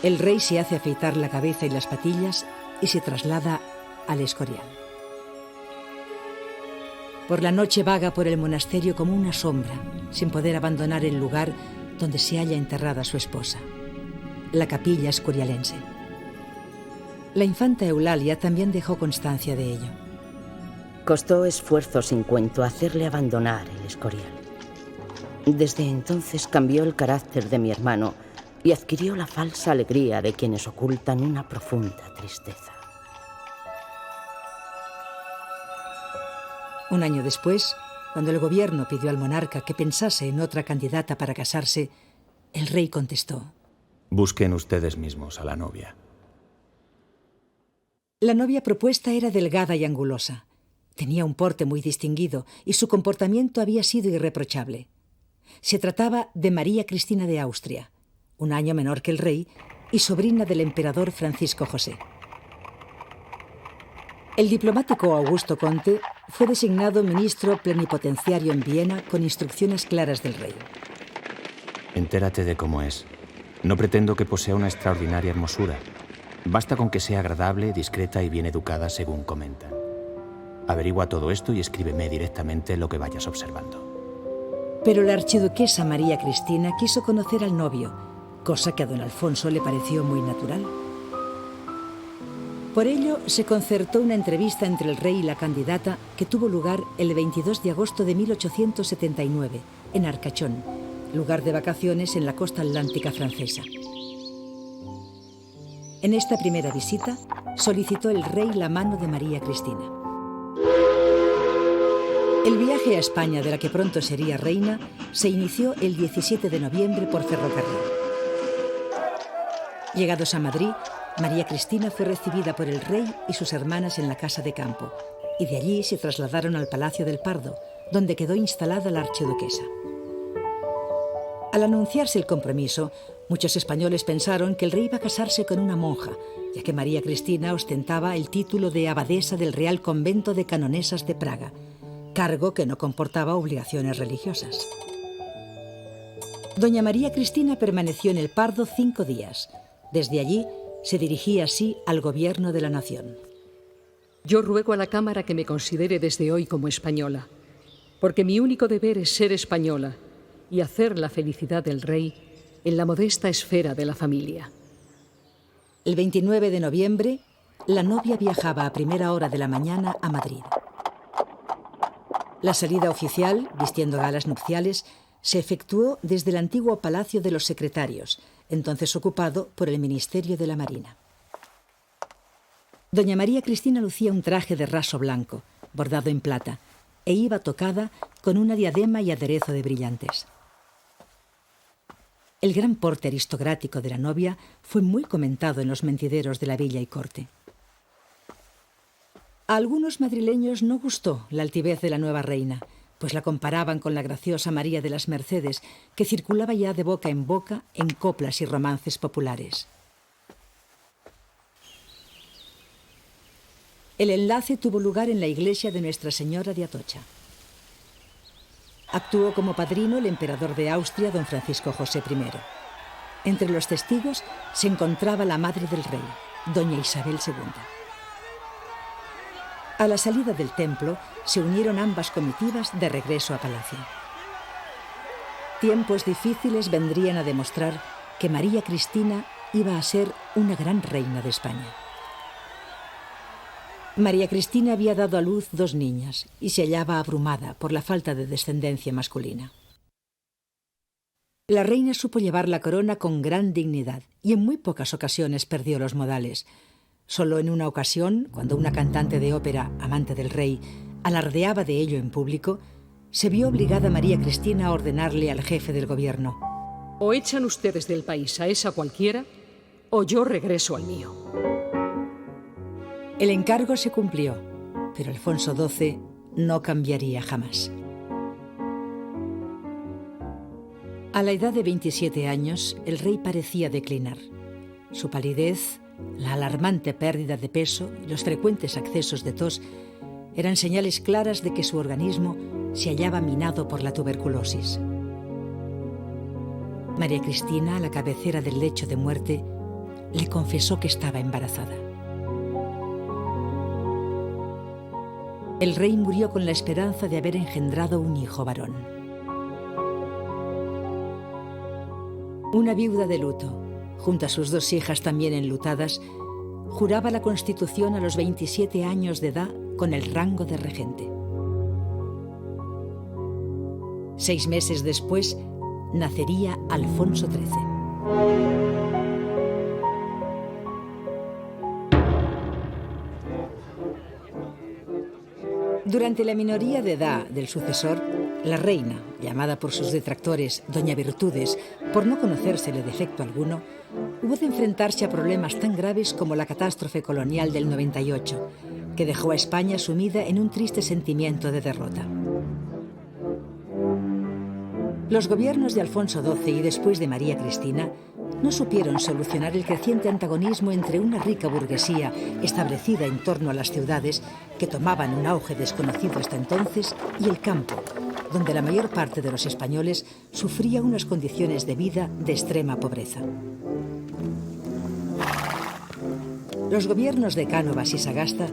el rey se hace afeitar la cabeza y las patillas y se traslada al Escorial. Por la noche vaga por el monasterio como una sombra, sin poder abandonar el lugar donde se halla enterrada su esposa, la capilla escorialense. La infanta Eulalia también dejó constancia de ello. Costó esfuerzo sin cuento hacerle abandonar el Escorial. Desde entonces cambió el carácter de mi hermano y adquirió la falsa alegría de quienes ocultan una profunda tristeza. Un año después, cuando el gobierno pidió al monarca que pensase en otra candidata para casarse, el rey contestó: busquen ustedes mismos a la novia. La novia propuesta era delgada y angulosa. Tenía un porte muy distinguido y su comportamiento había sido irreprochable. Se trataba de María Cristina de Austria, un año menor que el rey y sobrina del emperador Francisco José. El diplomático Augusto Conte fue designado ministro plenipotenciario en Viena con instrucciones claras del rey. Entérate de cómo es. No pretendo que posea una extraordinaria hermosura. Basta con que sea agradable, discreta y bien educada, según comentan. Averigua todo esto y escríbeme directamente lo que vayas observando. Pero la archiduquesa María Cristina quiso conocer al novio, cosa que a don Alfonso le pareció muy natural. Por ello, se concertó una entrevista entre el rey y la candidata que tuvo lugar el 22 de agosto de 1879, en Arcachón, lugar de vacaciones en la costa atlántica francesa. En esta primera visita, solicitó el rey la mano de María Cristina. El viaje a España, de la que pronto sería reina, se inició el 17 de noviembre por ferrocarril. Llegados a Madrid, María Cristina fue recibida por el rey y sus hermanas en la casa de campo, y de allí se trasladaron al Palacio del Pardo, donde quedó instalada la archiduquesa. Al anunciarse el compromiso, muchos españoles pensaron que el rey iba a casarse con una monja, ya que María Cristina ostentaba el título de abadesa del Real Convento de Canonesas de Praga, cargo que no comportaba obligaciones religiosas. Doña María Cristina permaneció en el Pardo 5 días. Desde allí se dirigía así al gobierno de la nación. Yo ruego a la Cámara que me considere desde hoy como española, porque mi único deber es ser española y hacer la felicidad del rey en la modesta esfera de la familia. El 29 de noviembre, la novia viajaba a primera hora de la mañana a Madrid. La salida oficial, vistiendo galas nupciales, se efectuó desde el antiguo Palacio de los Secretarios, entonces ocupado por el Ministerio de la Marina. Doña María Cristina lucía un traje de raso blanco, bordado en plata, e iba tocada con una diadema y aderezo de brillantes. El gran porte aristocrático de la novia fue muy comentado en los mentideros de la villa y corte. A algunos madrileños no gustó la altivez de la nueva reina, pues la comparaban con la graciosa María de las Mercedes, que circulaba ya de boca en coplas y romances populares. El enlace tuvo lugar en la iglesia de Nuestra Señora de Atocha. Actuó como padrino el emperador de Austria, don Francisco José I. Entre los testigos se encontraba la madre del rey, doña Isabel II. A la salida del templo se unieron ambas comitivas de regreso a palacio. Tiempos difíciles vendrían a demostrar que María Cristina iba a ser una gran reina de España. María Cristina había dado a luz 2 niñas y se hallaba abrumada por la falta de descendencia masculina. La reina supo llevar la corona con gran dignidad y en muy pocas ocasiones perdió los modales. Solo en una ocasión, cuando una cantante de ópera, amante del rey, alardeaba de ello en público, se vio obligada María Cristina a ordenarle al jefe del gobierno: o echan ustedes del país a esa cualquiera, o yo regreso al mío. El encargo se cumplió, pero Alfonso XII no cambiaría jamás. A la edad de 27 años, el rey parecía declinar. Su palidez, la alarmante pérdida de peso y los frecuentes accesos de tos eran señales claras de que su organismo se hallaba minado por la tuberculosis. María Cristina, a la cabecera del lecho de muerte, le confesó que estaba embarazada. El rey murió con la esperanza de haber engendrado un hijo varón. Una viuda de luto, junto a sus 2 hijas también enlutadas, juraba la Constitución a los 27 años de edad con el rango de regente. 6 meses después, nacería Alfonso XIII. Durante la minoría de edad del sucesor, la reina, llamada por sus detractores Doña Virtudes, por no conocérsele defecto alguno, hubo de enfrentarse a problemas tan graves como la catástrofe colonial del 98, que dejó a España sumida en un triste sentimiento de derrota. Los gobiernos de Alfonso XII y después de María Cristina no supieron solucionar el creciente antagonismo entre una rica burguesía establecida en torno a las ciudades, que tomaban un auge desconocido hasta entonces, y el campo, donde la mayor parte de los españoles sufría unas condiciones de vida de extrema pobreza. Los gobiernos de Cánovas y Sagasta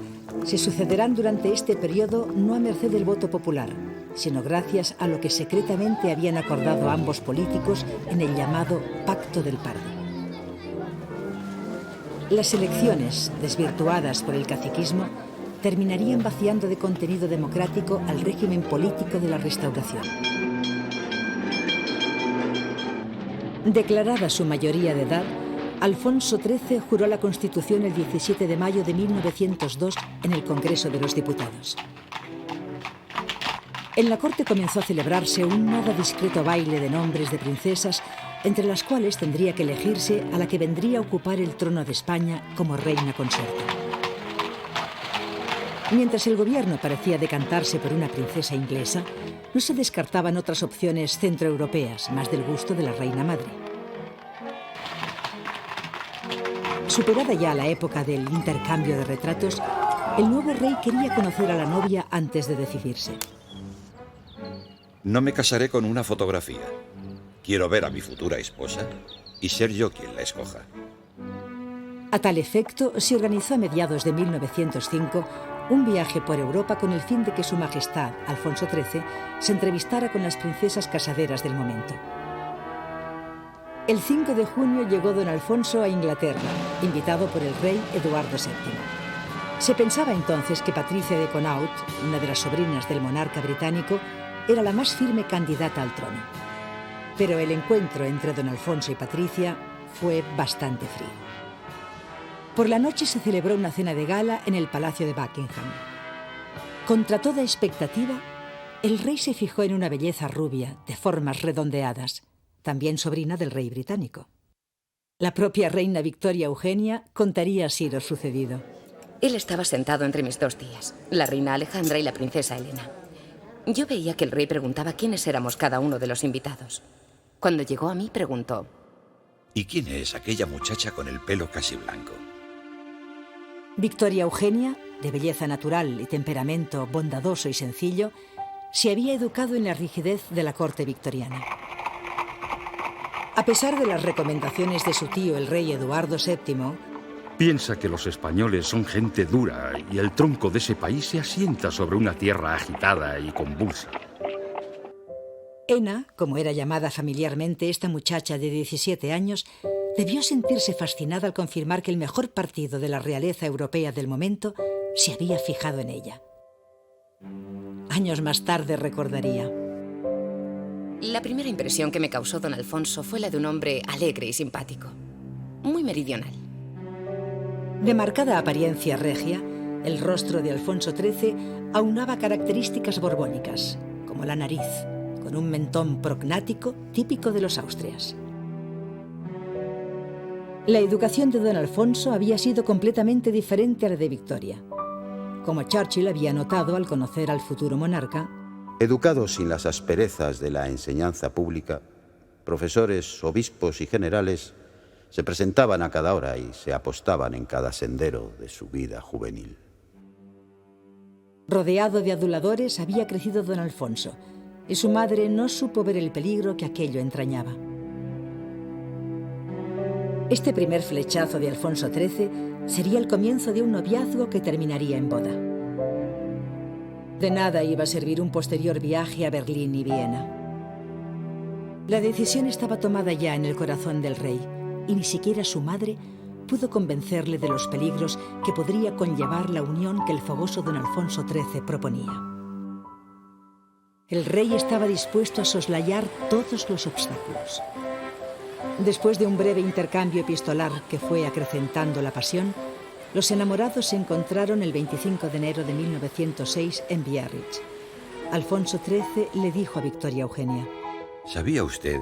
se sucederán durante este periodo no a merced del voto popular, sino gracias a lo que secretamente habían acordado ambos políticos en el llamado Pacto del Pardo. Las elecciones, desvirtuadas por el caciquismo, terminarían vaciando de contenido democrático al régimen político de la Restauración. Declarada su mayoría de edad, Alfonso XIII juró la Constitución el 17 de mayo de 1902 en el Congreso de los Diputados. En la corte comenzó a celebrarse un nada discreto baile de nombres de princesas, entre las cuales tendría que elegirse a la que vendría a ocupar el trono de España como reina consorte. Mientras el gobierno parecía decantarse por una princesa inglesa, no se descartaban otras opciones centroeuropeas, más del gusto de la reina madre. Superada ya la época del intercambio de retratos, el nuevo rey quería conocer a la novia antes de decidirse. No me casaré con una fotografía. Quiero ver a mi futura esposa y ser yo quien la escoja. A tal efecto, se organizó a mediados de 1905 un viaje por Europa con el fin de que Su Majestad, Alfonso XIII, se entrevistara con las princesas casaderas del momento. El 5 de junio llegó don Alfonso a Inglaterra, invitado por el rey Eduardo VII. Se pensaba entonces que Patricia de Connaught, una de las sobrinas del monarca británico, era la más firme candidata al trono. Pero el encuentro entre don Alfonso y Patricia fue bastante frío. Por la noche se celebró una cena de gala en el Palacio de Buckingham. Contra toda expectativa, el rey se fijó en una belleza rubia, de formas redondeadas, también sobrina del rey británico. La propia reina Victoria Eugenia contaría así lo sucedido. Él estaba sentado entre mis 2 tías, la reina Alejandra y la princesa Elena. Yo veía que el rey preguntaba quiénes éramos cada uno de los invitados. Cuando llegó a mí, preguntó: ¿Y quién es aquella muchacha con el pelo casi blanco? Victoria Eugenia, de belleza natural y temperamento bondadoso y sencillo, se había educado en la rigidez de la corte victoriana. A pesar de las recomendaciones de su tío, el rey Eduardo VII, piensa que los españoles son gente dura y el tronco de ese país se asienta sobre una tierra agitada y convulsa. Ena, como era llamada familiarmente esta muchacha de 17 años, debió sentirse fascinada al confirmar que el mejor partido de la realeza europea del momento se había fijado en ella. Años más tarde recordaría: la primera impresión que me causó don Alfonso fue la de un hombre alegre y simpático, muy meridional. De marcada apariencia regia, el rostro de Alfonso XIII aunaba características borbónicas, como la nariz, con un mentón prognático típico de los Austrias. La educación de don Alfonso había sido completamente diferente a la de Victoria. Como Churchill había notado al conocer al futuro monarca, educados sin las asperezas de la enseñanza pública, profesores, obispos y generales se presentaban a cada hora y se apostaban en cada sendero de su vida juvenil. Rodeado de aduladores había crecido don Alfonso, y su madre no supo ver el peligro que aquello entrañaba. Este primer flechazo de Alfonso XIII sería el comienzo de un noviazgo que terminaría en boda. De nada iba a servir un posterior viaje a Berlín y Viena. La decisión estaba tomada ya en el corazón del rey, y ni siquiera su madre pudo convencerle de los peligros que podría conllevar la unión que el fogoso don Alfonso XIII proponía. El rey estaba dispuesto a soslayar todos los obstáculos. Después de un breve intercambio epistolar que fue acrecentando la pasión, los enamorados se encontraron el 25 de enero de 1906 en Biarritz. Alfonso XIII le dijo a Victoria Eugenia: ¿sabía usted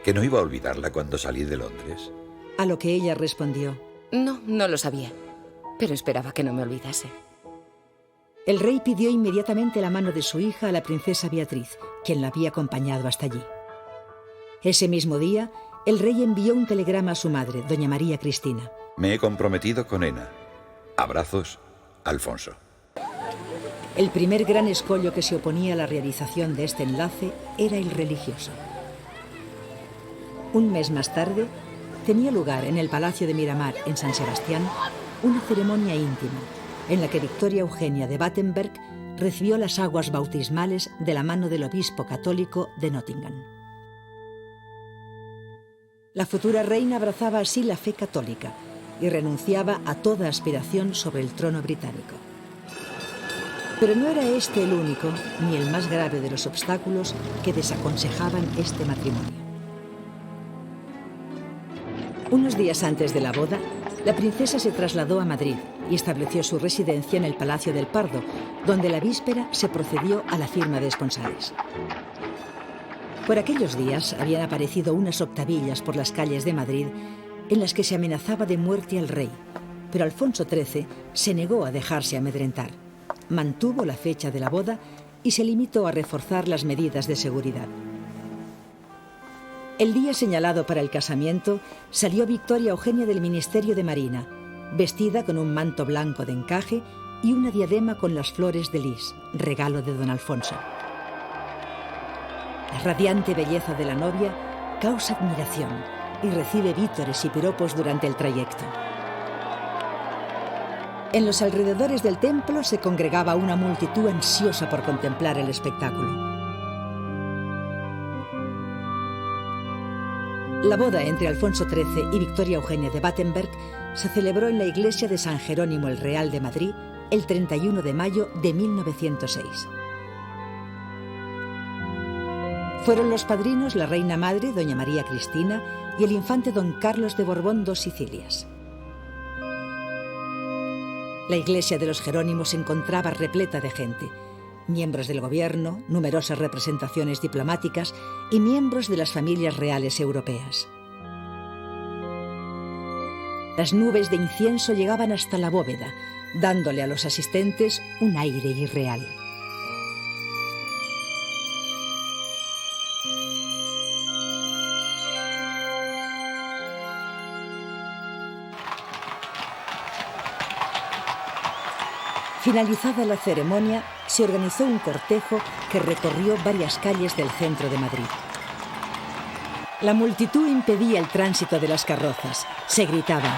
que no iba a olvidarla cuando salí de Londres? A lo que ella respondió: no, no lo sabía, pero esperaba que no me olvidase. El rey pidió inmediatamente la mano de su hija a la princesa Beatriz, quien la había acompañado hasta allí. Ese mismo día, el rey envió un telegrama a su madre, doña María Cristina. Me he comprometido con Ena. Abrazos, Alfonso. El primer gran escollo que se oponía a la realización de este enlace era el religioso. Un mes más tarde, tenía lugar en el Palacio de Miramar, en San Sebastián, una ceremonia íntima, en la que Victoria Eugenia de Battenberg recibió las aguas bautismales de la mano del obispo católico de Nottingham. La futura reina abrazaba así la fe católica y renunciaba a toda aspiración sobre el trono británico. Pero no era este el único ni el más grave de los obstáculos que desaconsejaban este matrimonio. Unos días antes de la boda, la princesa se trasladó a Madrid y estableció su residencia en el Palacio del Pardo, donde la víspera se procedió a la firma de esponsales. Por aquellos días habían aparecido unas octavillas por las calles de Madrid en las que se amenazaba de muerte al rey, pero Alfonso XIII se negó a dejarse amedrentar, mantuvo la fecha de la boda y se limitó a reforzar las medidas de seguridad. El día señalado para el casamiento salió Victoria Eugenia del Ministerio de Marina, vestida con un manto blanco de encaje y una diadema con las flores de lis, regalo de don Alfonso. La radiante belleza de la novia causa admiración y recibe vítores y piropos durante el trayecto. En los alrededores del templo se congregaba una multitud ansiosa por contemplar el espectáculo. La boda entre Alfonso XIII y Victoria Eugenia de Battenberg se celebró en la iglesia de San Jerónimo el Real de Madrid el 31 de mayo de 1906. Fueron los padrinos la reina madre, doña María Cristina, y el infante don Carlos de Borbón dos Sicilias. La iglesia de los Jerónimos se encontraba repleta de gente, miembros del gobierno, numerosas representaciones diplomáticas y miembros de las familias reales europeas. Las nubes de incienso llegaban hasta la bóveda, dándole a los asistentes un aire irreal. Finalizada la ceremonia, se organizó un cortejo que recorrió varias calles del centro de Madrid. La multitud impedía el tránsito de las carrozas. Se gritaba: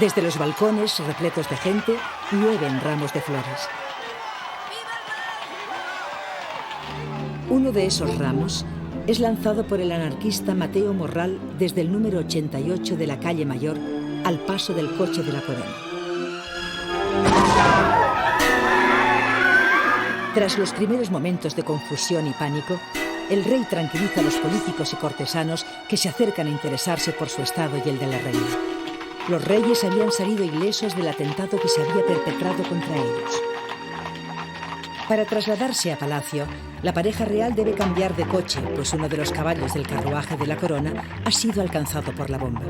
desde los balcones, repletos de gente, llueven ramos de flores. Uno de esos ramos es lanzado por el anarquista Mateo Morral desde el número 88 de la calle Mayor al paso del coche de la corona. Tras los primeros momentos de confusión y pánico, el rey tranquiliza a los políticos y cortesanos que se acercan a interesarse por su estado y el de la reina. Los reyes habían salido ilesos del atentado que se había perpetrado contra ellos. Para trasladarse a palacio, la pareja real debe cambiar de coche, pues uno de los caballos del carruaje de la corona ha sido alcanzado por la bomba.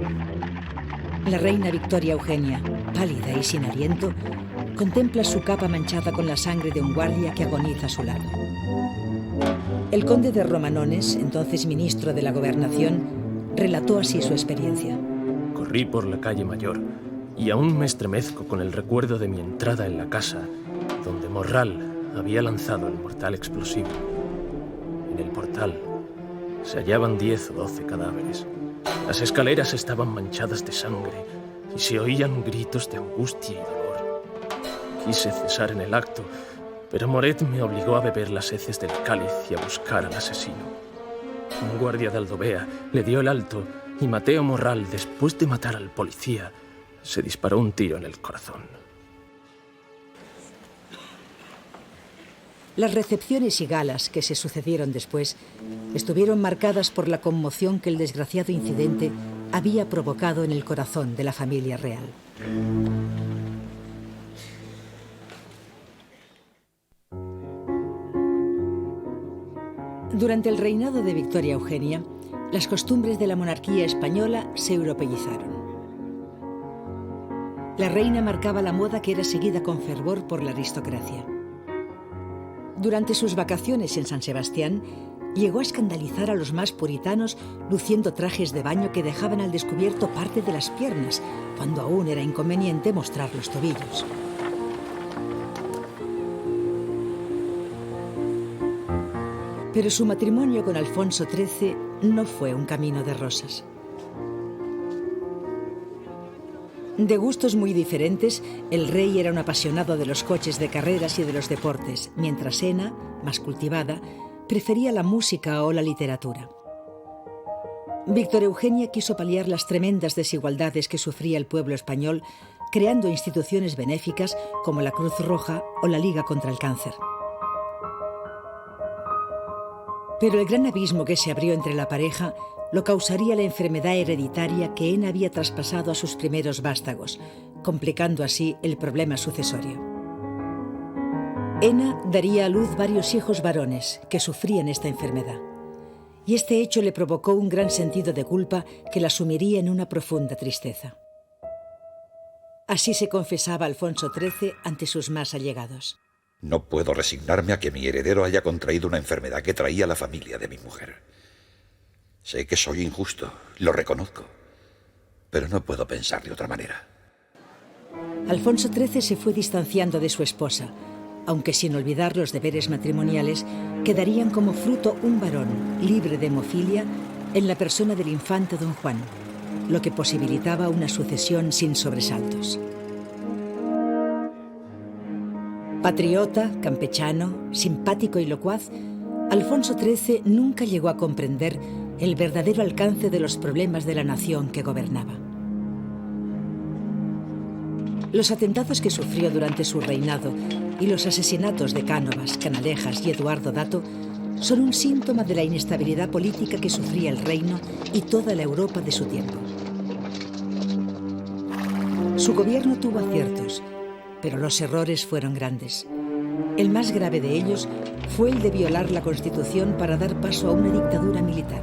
La reina Victoria Eugenia, pálida y sin aliento, contempla su capa manchada con la sangre de un guardia que agoniza a su lado. El conde de Romanones, entonces ministro de la Gobernación, relató así su experiencia. Corrí por la calle Mayor y aún me estremezco con el recuerdo de mi entrada en la casa donde Morral había lanzado el mortal explosivo. En el portal se hallaban 10 o 12 cadáveres. Las escaleras estaban manchadas de sangre y se oían gritos de angustia y dolor. Quise cesar en el acto, pero Moret me obligó a beber las heces del cáliz y a buscar al asesino. Un guardia de Aldovea le dio el alto y Mateo Morral, después de matar al policía, se disparó un tiro en el corazón. Las recepciones y galas que se sucedieron después estuvieron marcadas por la conmoción que el desgraciado incidente había provocado en el corazón de la familia real. Durante el reinado de Victoria Eugenia, las costumbres de la monarquía española se europeizaron. La reina marcaba la moda que era seguida con fervor por la aristocracia. Durante sus vacaciones en San Sebastián, llegó a escandalizar a los más puritanos luciendo trajes de baño que dejaban al descubierto parte de las piernas, cuando aún era inconveniente mostrar los tobillos. Pero su matrimonio con Alfonso XIII no fue un camino de rosas. De gustos muy diferentes, el rey era un apasionado de los coches de carreras y de los deportes, mientras Ena, más cultivada, prefería la música o la literatura. Victoria Eugenia quiso paliar las tremendas desigualdades que sufría el pueblo español, creando instituciones benéficas como la Cruz Roja o la Liga contra el Cáncer. Pero el gran abismo que se abrió entre la pareja lo causaría la enfermedad hereditaria que Ena había traspasado a sus primeros vástagos, complicando así el problema sucesorio. Ena daría a luz varios hijos varones que sufrían esta enfermedad, y este hecho le provocó un gran sentido de culpa que la sumiría en una profunda tristeza. Así se confesaba Alfonso XIII ante sus más allegados. No puedo resignarme a que mi heredero haya contraído una enfermedad que traía la familia de mi mujer. Sé que soy injusto, lo reconozco, pero no puedo pensar de otra manera. Alfonso XIII se fue distanciando de su esposa, aunque sin olvidar los deberes matrimoniales que darían como fruto un varón libre de hemofilia en la persona del infante don Juan, lo que posibilitaba una sucesión sin sobresaltos. Patriota, campechano, simpático y locuaz, Alfonso XIII nunca llegó a comprender el verdadero alcance de los problemas de la nación que gobernaba. Los atentados que sufrió durante su reinado y los asesinatos de Cánovas, Canalejas y Eduardo Dato son un síntoma de la inestabilidad política que sufría el reino y toda la Europa de su tiempo. Su gobierno tuvo aciertos, pero los errores fueron grandes. El más grave de ellos fue el de violar la Constitución para dar paso a una dictadura militar,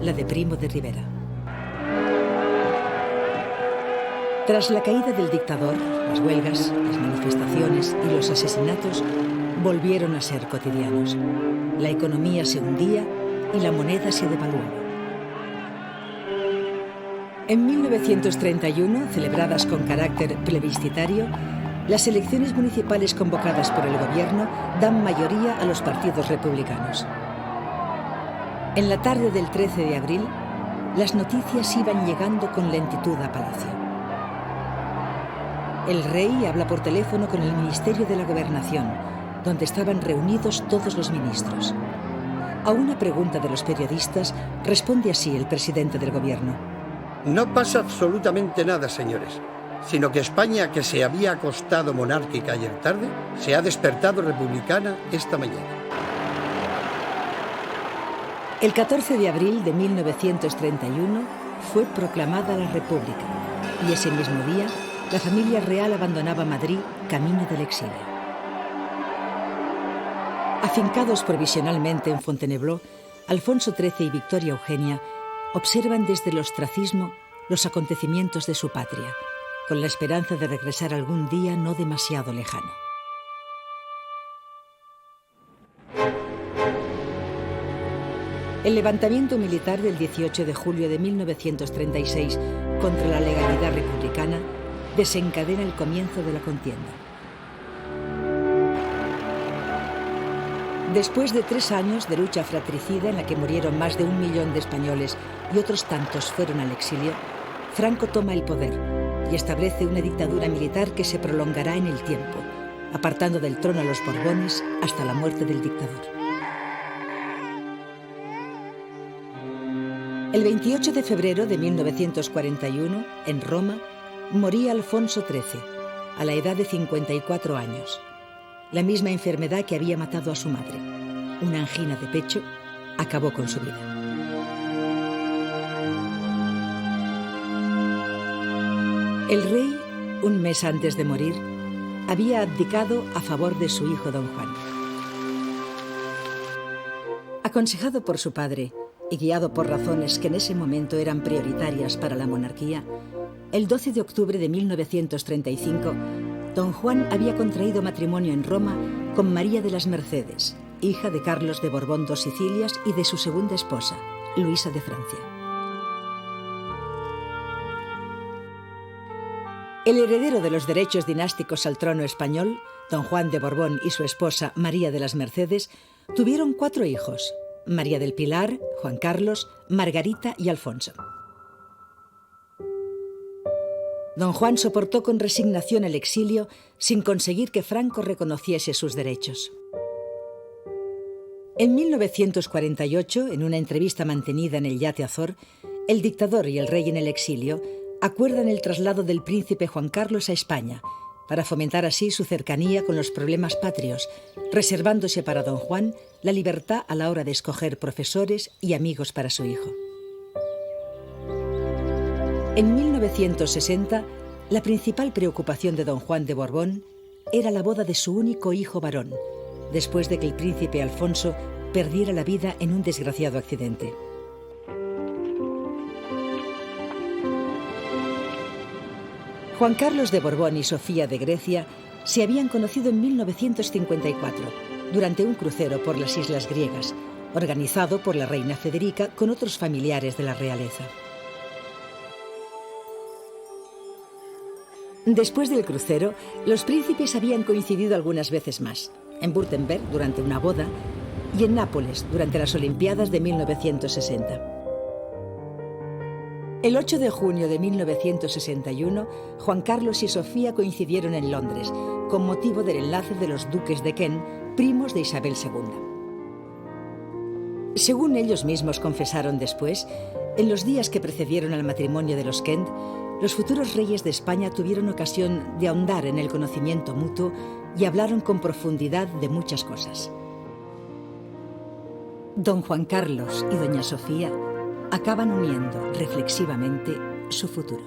la de Primo de Rivera. Tras la caída del dictador, las huelgas, las manifestaciones y los asesinatos volvieron a ser cotidianos. La economía se hundía y la moneda se devaluaba. En 1931, celebradas con carácter plebiscitario, las elecciones municipales convocadas por el gobierno dan mayoría a los partidos republicanos. En la tarde del 13 de abril, las noticias iban llegando con lentitud a Palacio. El rey habla por teléfono con el Ministerio de la Gobernación, donde estaban reunidos todos los ministros. A una pregunta de los periodistas, responde así el presidente del gobierno. No pasa absolutamente nada, señores, sino que España, que se había acostado monárquica ayer tarde, se ha despertado republicana esta mañana. El 14 de abril de 1931 fue proclamada la República y ese mismo día la familia real abandonaba Madrid camino del exilio. Afincados provisionalmente en Fontainebleau, Alfonso XIII y Victoria Eugenia observan desde el ostracismo los acontecimientos de su patria, con la esperanza de regresar algún día no demasiado lejano. El levantamiento militar del 18 de julio de 1936 contra la legalidad republicana desencadena el comienzo de la contienda. Después de 3 años de lucha fratricida en la que murieron más de 1 millón de españoles y otros tantos fueron al exilio, Franco toma el poder y establece una dictadura militar que se prolongará en el tiempo, apartando del trono a los Borbones hasta la muerte del dictador. El 28 de febrero de 1941, en Roma, moría Alfonso XIII, a la edad de 54 años. La misma enfermedad que había matado a su madre, una angina de pecho, acabó con su vida. El rey, un mes antes de morir, había abdicado a favor de su hijo don Juan. Aconsejado por su padre y guiado por razones que en ese momento eran prioritarias para la monarquía, el 12 de octubre de 1935, don Juan había contraído matrimonio en Roma con María de las Mercedes, hija de Carlos de Borbón dos Sicilias y de su segunda esposa, Luisa de Francia. El heredero de los derechos dinásticos al trono español, don Juan de Borbón y su esposa María de las Mercedes, tuvieron 4 hijos: María del Pilar, Juan Carlos, Margarita y Alfonso. Don Juan soportó con resignación el exilio sin conseguir que Franco reconociese sus derechos. En 1948, en una entrevista mantenida en el yate Azor, el dictador y el rey en el exilio acuerdan el traslado del príncipe Juan Carlos a España para fomentar así su cercanía con los problemas patrios, reservándose para don Juan la libertad a la hora de escoger profesores y amigos para su hijo. En 1960, la principal preocupación de don Juan de Borbón era la boda de su único hijo varón, después de que el príncipe Alfonso perdiera la vida en un desgraciado accidente. Juan Carlos de Borbón y Sofía de Grecia se habían conocido en 1954, durante un crucero por las islas griegas, organizado por la reina Federica con otros familiares de la realeza. Después del crucero, los príncipes habían coincidido algunas veces más, en Württemberg durante una boda y en Nápoles durante las Olimpiadas de 1960. El 8 de junio de 1961, Juan Carlos y Sofía coincidieron en Londres, con motivo del enlace de los duques de Kent, primos de Isabel II. Según ellos mismos confesaron después, en los días que precedieron al matrimonio de los Kent, los futuros reyes de España tuvieron ocasión de ahondar en el conocimiento mutuo y hablaron con profundidad de muchas cosas. Don Juan Carlos y doña Sofía acaban uniendo reflexivamente su futuro.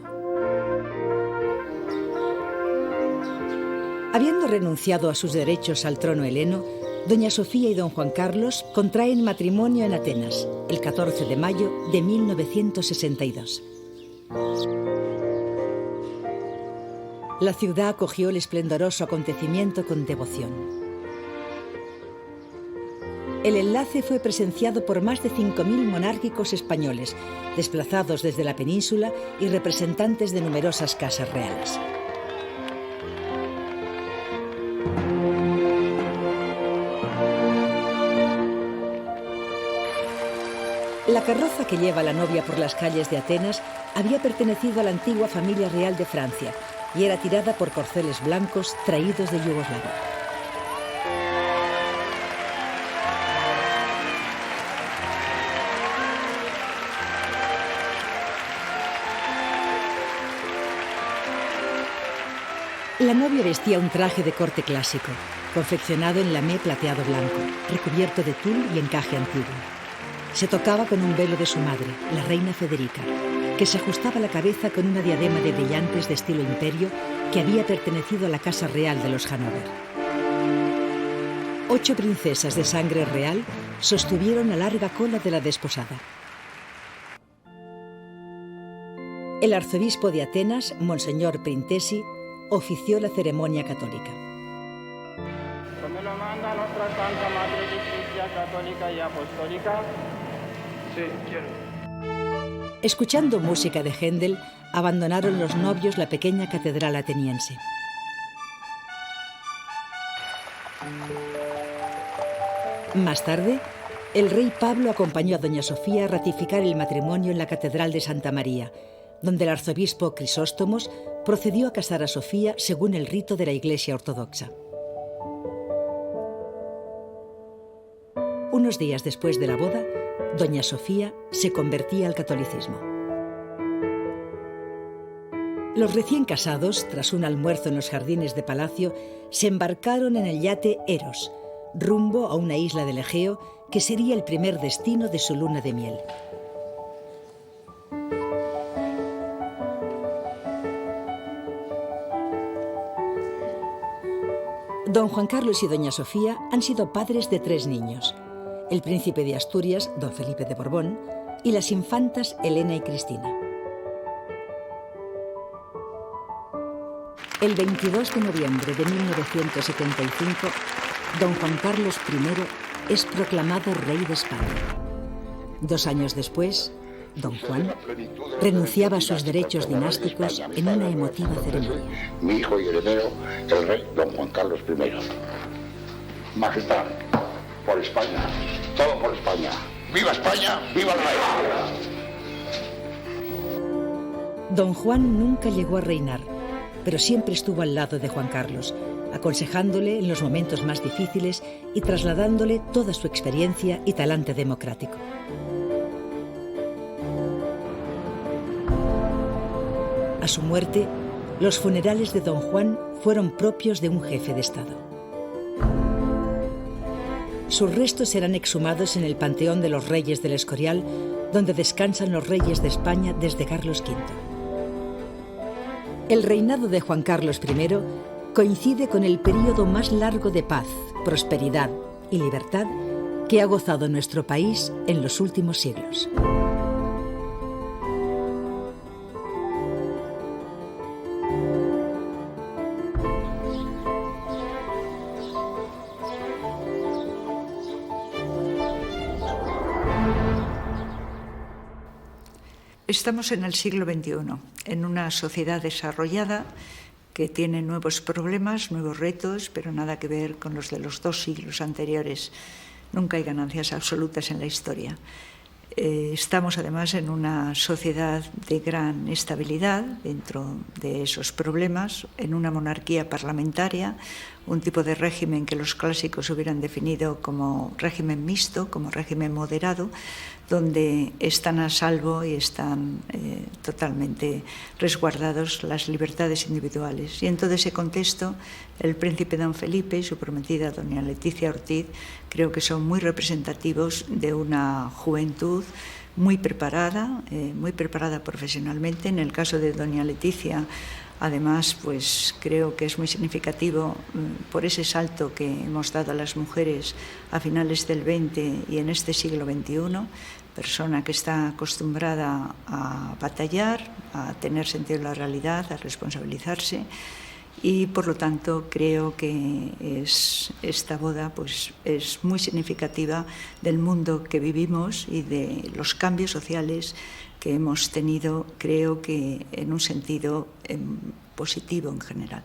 Habiendo renunciado a sus derechos al trono heleno, doña Sofía y don Juan Carlos contraen matrimonio en Atenas, el 14 de mayo de 1962. La ciudad acogió el esplendoroso acontecimiento con devoción. El enlace fue presenciado por más de 5.000 monárquicos españoles, desplazados desde la península y representantes de numerosas casas reales. La carroza que lleva a la novia por las calles de Atenas había pertenecido a la antigua familia real de Francia y era tirada por corceles blancos traídos de Yugoslavia. La novia vestía un traje de corte clásico, confeccionado en lamé plateado blanco, recubierto de tul y encaje antiguo. Se tocaba con un velo de su madre, la reina Federica, que se ajustaba a la cabeza con una diadema de brillantes de estilo imperio que había pertenecido a la casa real de los Hannover. 8 princesas de sangre real sostuvieron la larga cola de la desposada. El arzobispo de Atenas, Monseñor Printesi, ofició la ceremonia católica. Come lo manda nuestra Santa Madre de Iglesia Católica y Apostólica. Sí, quiero. Escuchando música de Händel, abandonaron los novios la pequeña catedral ateniense. Más tarde, el rey Pablo acompañó a doña Sofía a ratificar el matrimonio en la Catedral de Santa María, donde el arzobispo Crisóstomos procedió a casar a Sofía según el rito de la Iglesia Ortodoxa. Unos días después de la boda, doña Sofía se convertía al catolicismo. Los recién casados, tras un almuerzo en los jardines de palacio, se embarcaron en el yate Eros, rumbo a una isla del Egeo que sería el primer destino de su luna de miel. Don Juan Carlos y doña Sofía han sido padres de 3 niños: el príncipe de Asturias, don Felipe de Borbón, y las infantas Elena y Cristina. El 22 de noviembre de 1975, don Juan Carlos I es proclamado rey de España. 2 años después, don Juan renunciaba a sus derechos dinásticos en una emotiva ceremonia. Mi hijo y heredero, el rey don Juan Carlos I. Majestad, por España, todo por España. ¡Viva España! ¡Viva el rey! Don Juan nunca llegó a reinar, pero siempre estuvo al lado de Juan Carlos, aconsejándole en los momentos más difíciles y trasladándole toda su experiencia y talante democrático. A su muerte, los funerales de don Juan fueron propios de un jefe de Estado. Sus restos serán exhumados en el Panteón de los Reyes del Escorial, donde descansan los reyes de España desde Carlos V. El reinado de Juan Carlos I coincide con el período más largo de paz, prosperidad y libertad que ha gozado nuestro país en los últimos siglos. Estamos en el siglo XXI, en una sociedad desarrollada que tiene nuevos problemas, nuevos retos, pero nada que ver con los de los 2 siglos anteriores. Nunca hay ganancias absolutas en la historia. Estamos además en una sociedad de gran estabilidad dentro de esos problemas, en una monarquía parlamentaria, un tipo de régimen que los clásicos hubieran definido como régimen mixto, como régimen moderado, donde están a salvo y están totalmente resguardados las libertades individuales. Y en todo ese contexto, el príncipe don Felipe y su prometida doña Leticia Ortiz creo que son muy representativos de una juventud muy preparada profesionalmente. En el caso de doña Leticia, además, pues creo que es muy significativo por ese salto que hemos dado a las mujeres a finales del XX y en este siglo XXI, persona que está acostumbrada a batallar, a tener sentido de la realidad, a responsabilizarse y por lo tanto creo que esta boda pues, es muy significativa del mundo que vivimos y de los cambios sociales que hemos tenido, creo que en un sentido positivo en general.